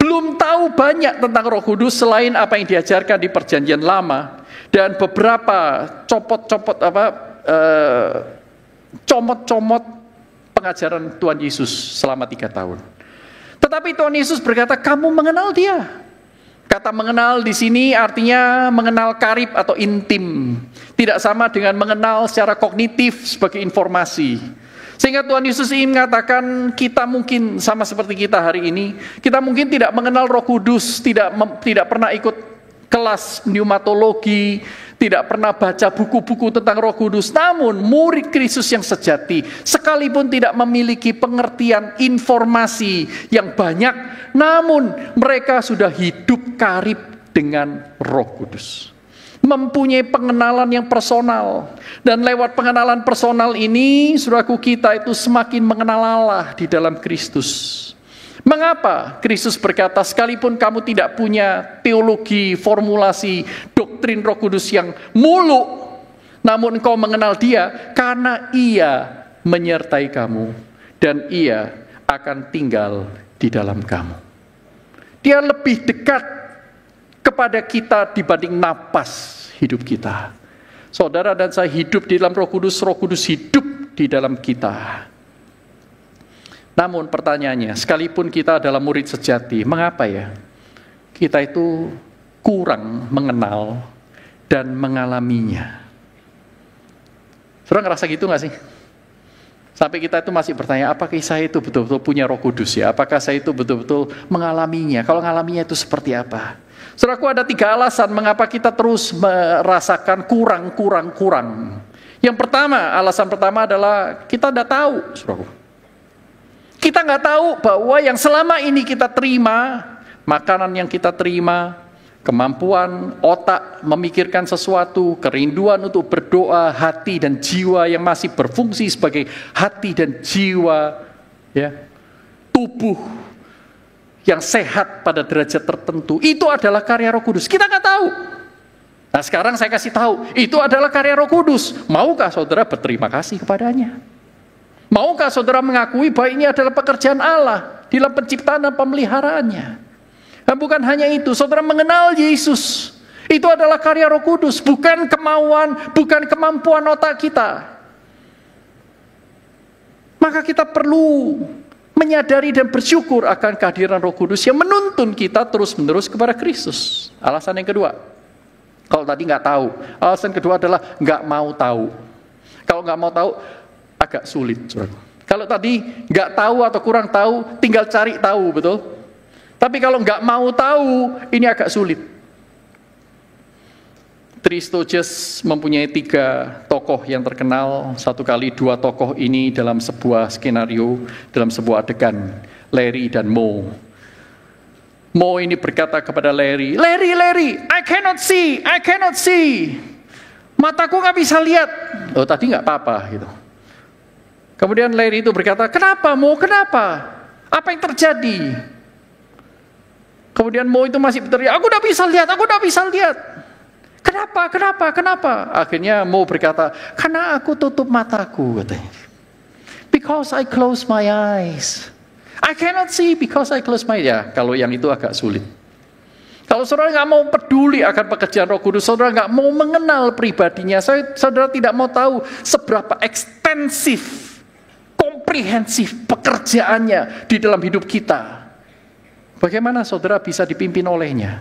Belum tahu banyak tentang Roh Kudus selain apa yang diajarkan di Perjanjian Lama. Dan beberapa comot-comot pengajaran Tuhan Yesus selama 3 tahun. Tetapi Tuhan Yesus berkata, kamu mengenal Dia. Kata mengenal di sini artinya mengenal karib atau intim. Tidak sama dengan mengenal secara kognitif sebagai informasi. Sehingga Tuhan Yesus ingin mengatakan kita mungkin sama seperti kita hari ini. Kita mungkin tidak mengenal Roh Kudus, tidak pernah ikut kelas pneumatologi, tidak pernah baca buku-buku tentang Roh Kudus. Namun murid Kristus yang sejati, sekalipun tidak memiliki pengertian informasi yang banyak, namun mereka sudah hidup karib dengan Roh Kudus. Mempunyai pengenalan yang personal. Dan lewat pengenalan personal ini, saudaraku, kita itu semakin mengenal Allah di dalam Kristus. Mengapa Kristus berkata, sekalipun kamu tidak punya teologi, formulasi, doktrin Roh Kudus yang muluk, namun engkau mengenal Dia, karena Ia menyertai kamu, dan Ia akan tinggal di dalam kamu. Dia lebih dekat kepada kita dibanding napas hidup kita. Saudara dan saya hidup di dalam Roh Kudus hidup di dalam kita. Namun pertanyaannya, sekalipun kita adalah murid sejati, mengapa ya kita itu kurang mengenal dan mengalaminya? Saudara ngerasa gitu gak sih? Sampai kita itu masih bertanya, apakah saya itu betul-betul punya Roh Kudus ya? Apakah saya itu betul-betul mengalaminya? Kalau mengalaminya itu seperti apa? Saudaraku, ada 3 alasan mengapa kita terus merasakan kurang. Yang pertama, alasan pertama adalah kita tidak tahu, saudaraku. Kita nggak tahu bahwa yang selama ini kita terima, makanan yang kita terima, kemampuan otak memikirkan sesuatu, kerinduan untuk berdoa, hati dan jiwa yang masih berfungsi sebagai hati dan jiwa, ya, tubuh yang sehat pada derajat tertentu, itu adalah karya Roh Kudus. Kita nggak tahu. Nah sekarang saya kasih tahu, itu adalah karya Roh Kudus. Maukah saudara berterima kasih kepadanya? Maukah saudara mengakui bahwa ini adalah pekerjaan Allah dalam penciptaan dan pemeliharaannya? Dan bukan hanya itu, saudara mengenal Yesus. Itu adalah karya Roh Kudus, bukan kemauan, bukan kemampuan otak kita. Maka kita perlu menyadari dan bersyukur akan kehadiran Roh Kudus yang menuntun kita terus-menerus kepada Kristus. Alasan yang kedua, kalau tadi nggak tahu, alasan kedua adalah nggak mau tahu. Kalau nggak mau tahu, agak sulit. Kalau tadi nggak tahu atau kurang tahu, tinggal cari tahu, betul? Tapi kalau nggak mau tahu, ini agak sulit. Tristojus mempunyai 3 tokoh tokoh yang terkenal, satu kali dua tokoh ini dalam sebuah skenario, dalam sebuah adegan, Larry dan Moe. Moe ini berkata kepada Larry, Larry, I cannot see. Mataku nggak bisa lihat. Oh, tadi nggak apa-apa gitu. Kemudian Larry itu berkata, kenapa Moe, kenapa? Apa yang terjadi? Kemudian Moe itu masih berteriak, aku udah bisa lihat. Kenapa? Akhirnya Moe berkata, karena aku tutup mataku, katanya. Because I close my eyes. I cannot see because I close my eyes. Ya, kalau yang itu agak sulit. Kalau saudara nggak mau peduli akan pekerjaan Roh Kudus, saudara nggak mau mengenal pribadinya, saudara tidak mau tahu seberapa ekstensif, komprehensif pekerjaannya di dalam hidup kita. Bagaimana saudara bisa dipimpin olehnya?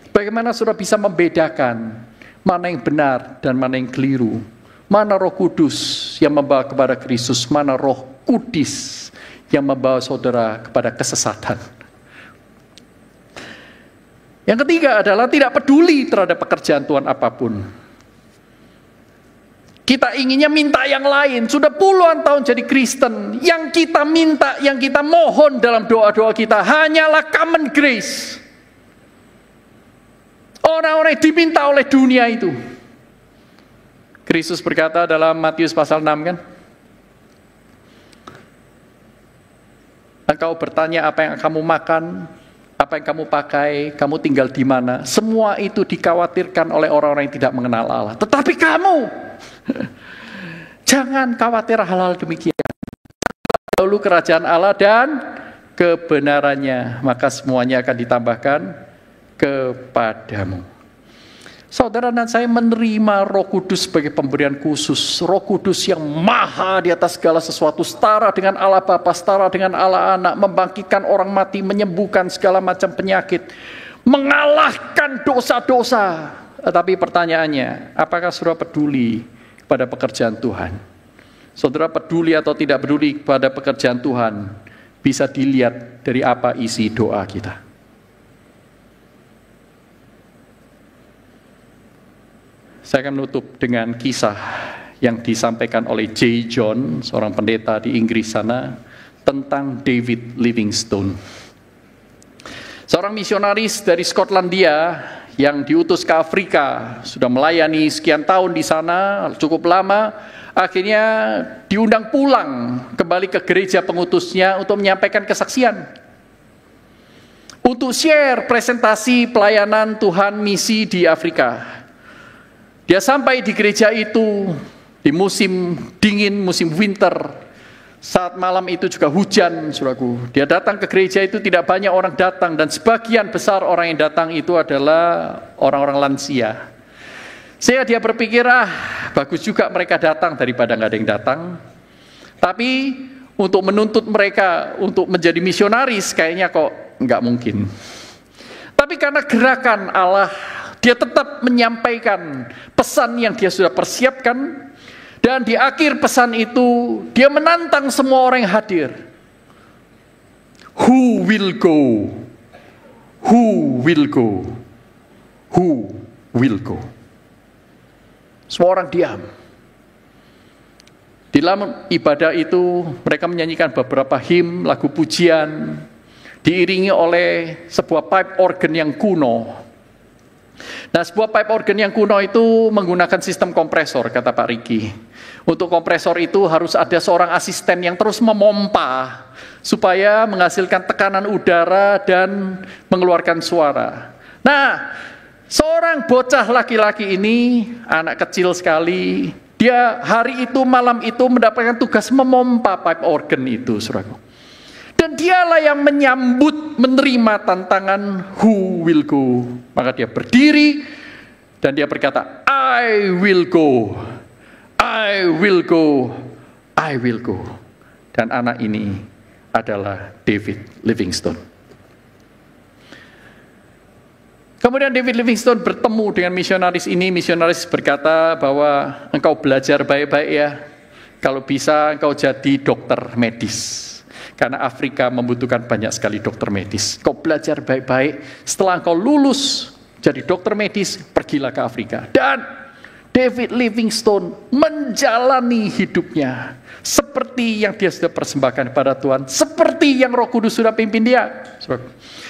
Bagaimana saudara bisa membedakan mana yang benar dan mana yang keliru? Mana Roh Kudus yang membawa kepada Kristus, mana Roh Kudus yang membawa saudara kepada kesesatan. Yang ketiga adalah tidak peduli terhadap pekerjaan Tuhan apapun. Kita inginnya minta yang lain, sudah puluhan tahun jadi Kristen. Yang kita minta, yang kita mohon dalam doa-doa kita hanyalah common grace. Orang-orang yang diminta oleh dunia itu. Kristus berkata dalam Matius pasal 6 kan, engkau bertanya apa yang kamu makan, apa yang kamu pakai, kamu tinggal di mana. Semua itu dikhawatirkan oleh orang-orang yang tidak mengenal Allah. Tetapi kamu, jangan khawatir hal-hal demikian. Dahulu kerajaan Allah dan kebenarannya, maka semuanya akan ditambahkan kepadamu. Saudara dan saya menerima Roh Kudus sebagai pemberian khusus. Roh Kudus yang maha di atas segala sesuatu, setara dengan Allah Bapa, setara dengan Allah Anak, membangkitkan orang mati, menyembuhkan segala macam penyakit, mengalahkan dosa-dosa. Tetapi pertanyaannya, apakah saudara peduli kepada pekerjaan Tuhan? Saudara peduli atau tidak peduli kepada pekerjaan Tuhan bisa dilihat dari apa isi doa kita. Saya akan menutup dengan kisah yang disampaikan oleh J. John, seorang pendeta di Inggris sana, tentang David Livingstone. Seorang misionaris dari Skotlandia yang diutus ke Afrika, sudah melayani sekian tahun di sana, cukup lama, akhirnya diundang pulang kembali ke gereja pengutusnya untuk menyampaikan kesaksian. Untuk share presentasi pelayanan Tuhan misi di Afrika. Dia sampai di gereja itu di musim dingin, musim winter. Saat malam itu juga hujan, saudaraku. Dia datang ke gereja itu tidak banyak orang datang. Dan sebagian besar orang yang datang itu adalah orang-orang lansia. Sehingga dia berpikir, bagus juga mereka datang daripada nggak ada yang datang. Tapi untuk menuntut mereka untuk menjadi misionaris kayaknya kok nggak mungkin. Tapi karena gerakan Allah, dia tetap menyampaikan pesan yang dia sudah persiapkan. Dan di akhir pesan itu, dia menantang semua orang yang hadir. Who will go? Who will go? Who will go? Semua orang diam. Di dalam ibadah itu, mereka menyanyikan beberapa him, lagu pujian, diiringi oleh sebuah pipe organ yang kuno. Nah, sebuah pipe organ yang kuno itu menggunakan sistem kompresor, kata Pak Riki. Untuk kompresor itu harus ada seorang asisten yang terus memompa supaya menghasilkan tekanan udara dan mengeluarkan suara. Nah, seorang bocah laki-laki ini, anak kecil sekali, dia hari itu, malam itu mendapatkan tugas memompa pipe organ itu, saudaraku. Dan dialah yang menyambut, menerima tantangan who will go. Maka dia berdiri dan dia berkata, I will go, I will go, I will go. Dan anak ini adalah David Livingstone. Kemudian David Livingstone bertemu dengan misionaris ini. Misionaris berkata bahwa engkau belajar baik-baik ya. Kalau bisa engkau jadi dokter medis. Karena Afrika membutuhkan banyak sekali dokter medis. Kau belajar baik-baik, setelah kau lulus jadi dokter medis, pergilah ke Afrika. Dan David Livingstone menjalani hidupnya seperti yang dia sudah persembahkan kepada Tuhan, seperti yang Roh Kudus sudah pimpin dia.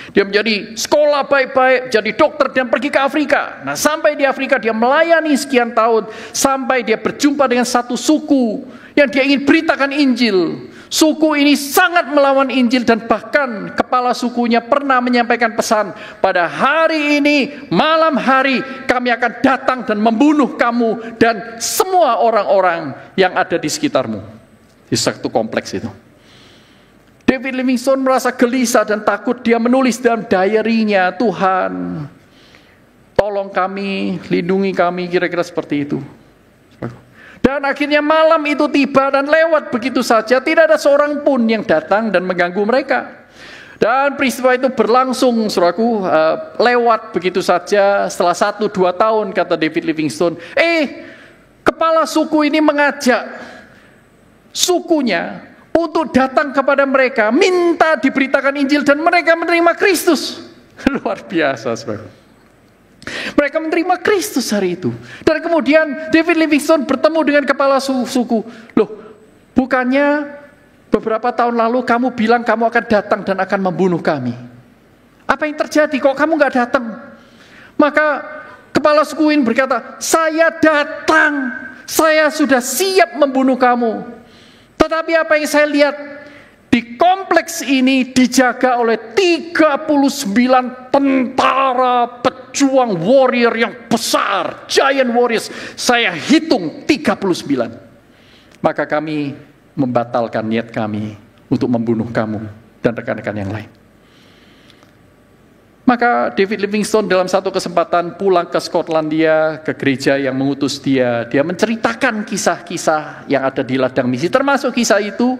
Dia menjadi sekolah baik-baik, jadi dokter dan pergi ke Afrika. Nah, sampai di Afrika dia melayani sekian tahun, sampai dia berjumpa dengan satu suku yang dia ingin beritakan Injil. Suku ini sangat melawan Injil dan bahkan kepala sukunya pernah menyampaikan pesan, pada hari ini, malam hari, kami akan datang dan membunuh kamu dan semua orang-orang yang ada di sekitarmu. Di satu kompleks itu. David Livingstone merasa gelisah dan takut. Dia menulis dalam diary-nya, Tuhan, tolong kami, lindungi kami, kira-kira seperti itu. Dan akhirnya malam itu tiba dan lewat begitu saja. Tidak ada seorang pun yang datang dan mengganggu mereka. Dan peristiwa itu berlangsung, saudaraku, lewat begitu saja. Setelah 1-2 tahun, kata David Livingstone, kepala suku ini mengajak sukunya untuk datang kepada mereka, minta diberitakan Injil, dan mereka menerima Kristus. Luar biasa, saudara. Mereka menerima Kristus hari itu. Dan kemudian David Livingstone bertemu dengan kepala suku. Loh, bukannya beberapa tahun lalu kamu bilang kamu akan datang dan akan membunuh kami? Apa yang terjadi? Kok kamu nggak datang? Maka kepala suku ini berkata, saya datang. Saya sudah siap membunuh kamu. Tetapi apa yang saya lihat, di kompleks ini dijaga oleh 39 tentara pejuang warrior yang besar, giant warriors. Saya hitung 39. Maka kami membatalkan niat kami untuk membunuh kamu dan rekan-rekan yang lain. Maka David Livingstone dalam satu kesempatan pulang ke Skotlandia, ke gereja yang mengutus dia. Dia menceritakan kisah-kisah yang ada di ladang misi, termasuk kisah itu.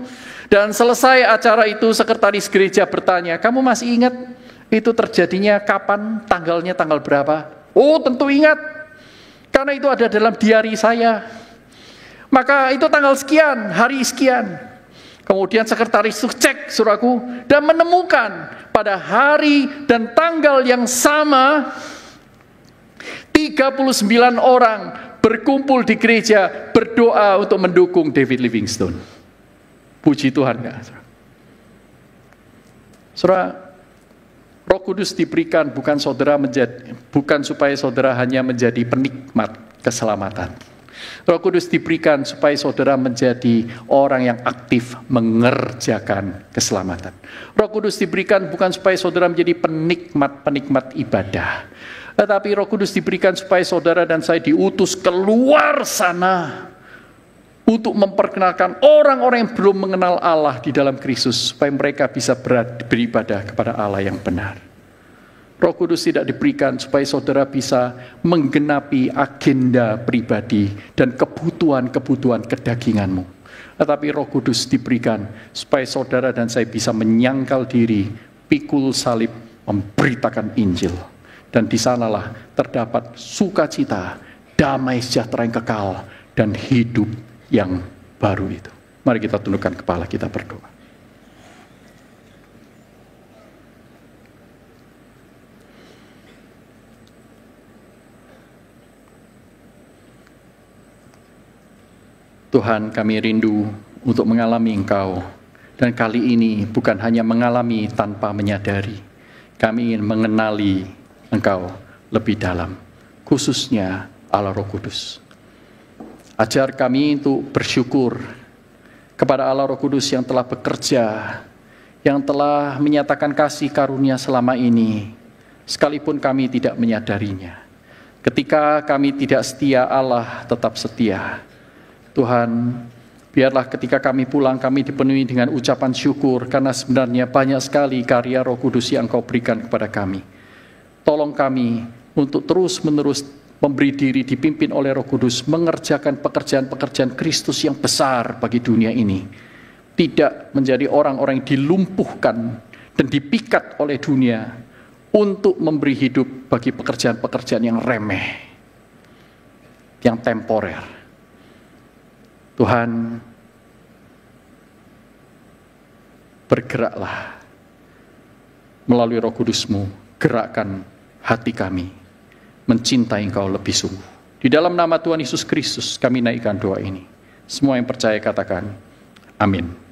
Dan selesai acara itu, sekretaris gereja bertanya, kamu masih ingat itu terjadinya kapan? Tanggalnya tanggal berapa? Oh, tentu ingat. Karena itu ada dalam diary saya. Maka itu tanggal sekian, hari sekian. Kemudian sekretaris itu cek, saudaraku, dan menemukan pada hari dan tanggal yang sama 39 orang berkumpul di gereja berdoa untuk mendukung David Livingstone. Puji Tuhan, enggak? Saudara, Roh Kudus diberikan bukan supaya saudara hanya menjadi penikmat keselamatan. Roh Kudus diberikan supaya saudara menjadi orang yang aktif mengerjakan keselamatan. Roh Kudus diberikan bukan supaya saudara menjadi penikmat ibadah. Tetapi Roh Kudus diberikan supaya saudara dan saya diutus keluar sana untuk memperkenalkan orang-orang yang belum mengenal Allah di dalam Kristus, supaya mereka bisa beribadah kepada Allah yang benar. Roh Kudus tidak diberikan supaya saudara bisa menggenapi agenda pribadi dan kebutuhan-kebutuhan kedaginganmu. Tetapi Roh Kudus diberikan supaya saudara dan saya bisa menyangkal diri, pikul salib, memberitakan Injil. Dan di sanalah terdapat sukacita, damai sejahtera yang kekal, dan hidup yang baru itu. Mari kita tundukkan kepala, kita berdoa. Tuhan, kami rindu untuk mengalami Engkau. Dan kali ini bukan hanya mengalami tanpa menyadari. Kami ingin mengenali Engkau lebih dalam, khususnya Allah Roh Kudus. Ajar kami untuk bersyukur kepada Allah Roh Kudus yang telah bekerja, yang telah menyatakan kasih karunia selama ini, sekalipun kami tidak menyadarinya. Ketika kami tidak setia, Allah tetap setia. Tuhan, biarlah ketika kami pulang, kami dipenuhi dengan ucapan syukur, karena sebenarnya banyak sekali karya Roh Kudus yang Engkau berikan kepada kami. Tolong kami untuk terus-menerus memberi diri dipimpin oleh Roh Kudus, mengerjakan pekerjaan-pekerjaan Kristus yang besar bagi dunia ini. Tidak menjadi orang-orang yang dilumpuhkan dan dipikat oleh dunia untuk memberi hidup bagi pekerjaan-pekerjaan yang remeh, yang temporer. Tuhan, bergeraklah melalui Roh Kudus-Mu, gerakkan hati kami mencintai Engkau lebih sungguh. Di dalam nama Tuhan Yesus Kristus kami naikkan doa ini. Semua yang percaya katakan, amin.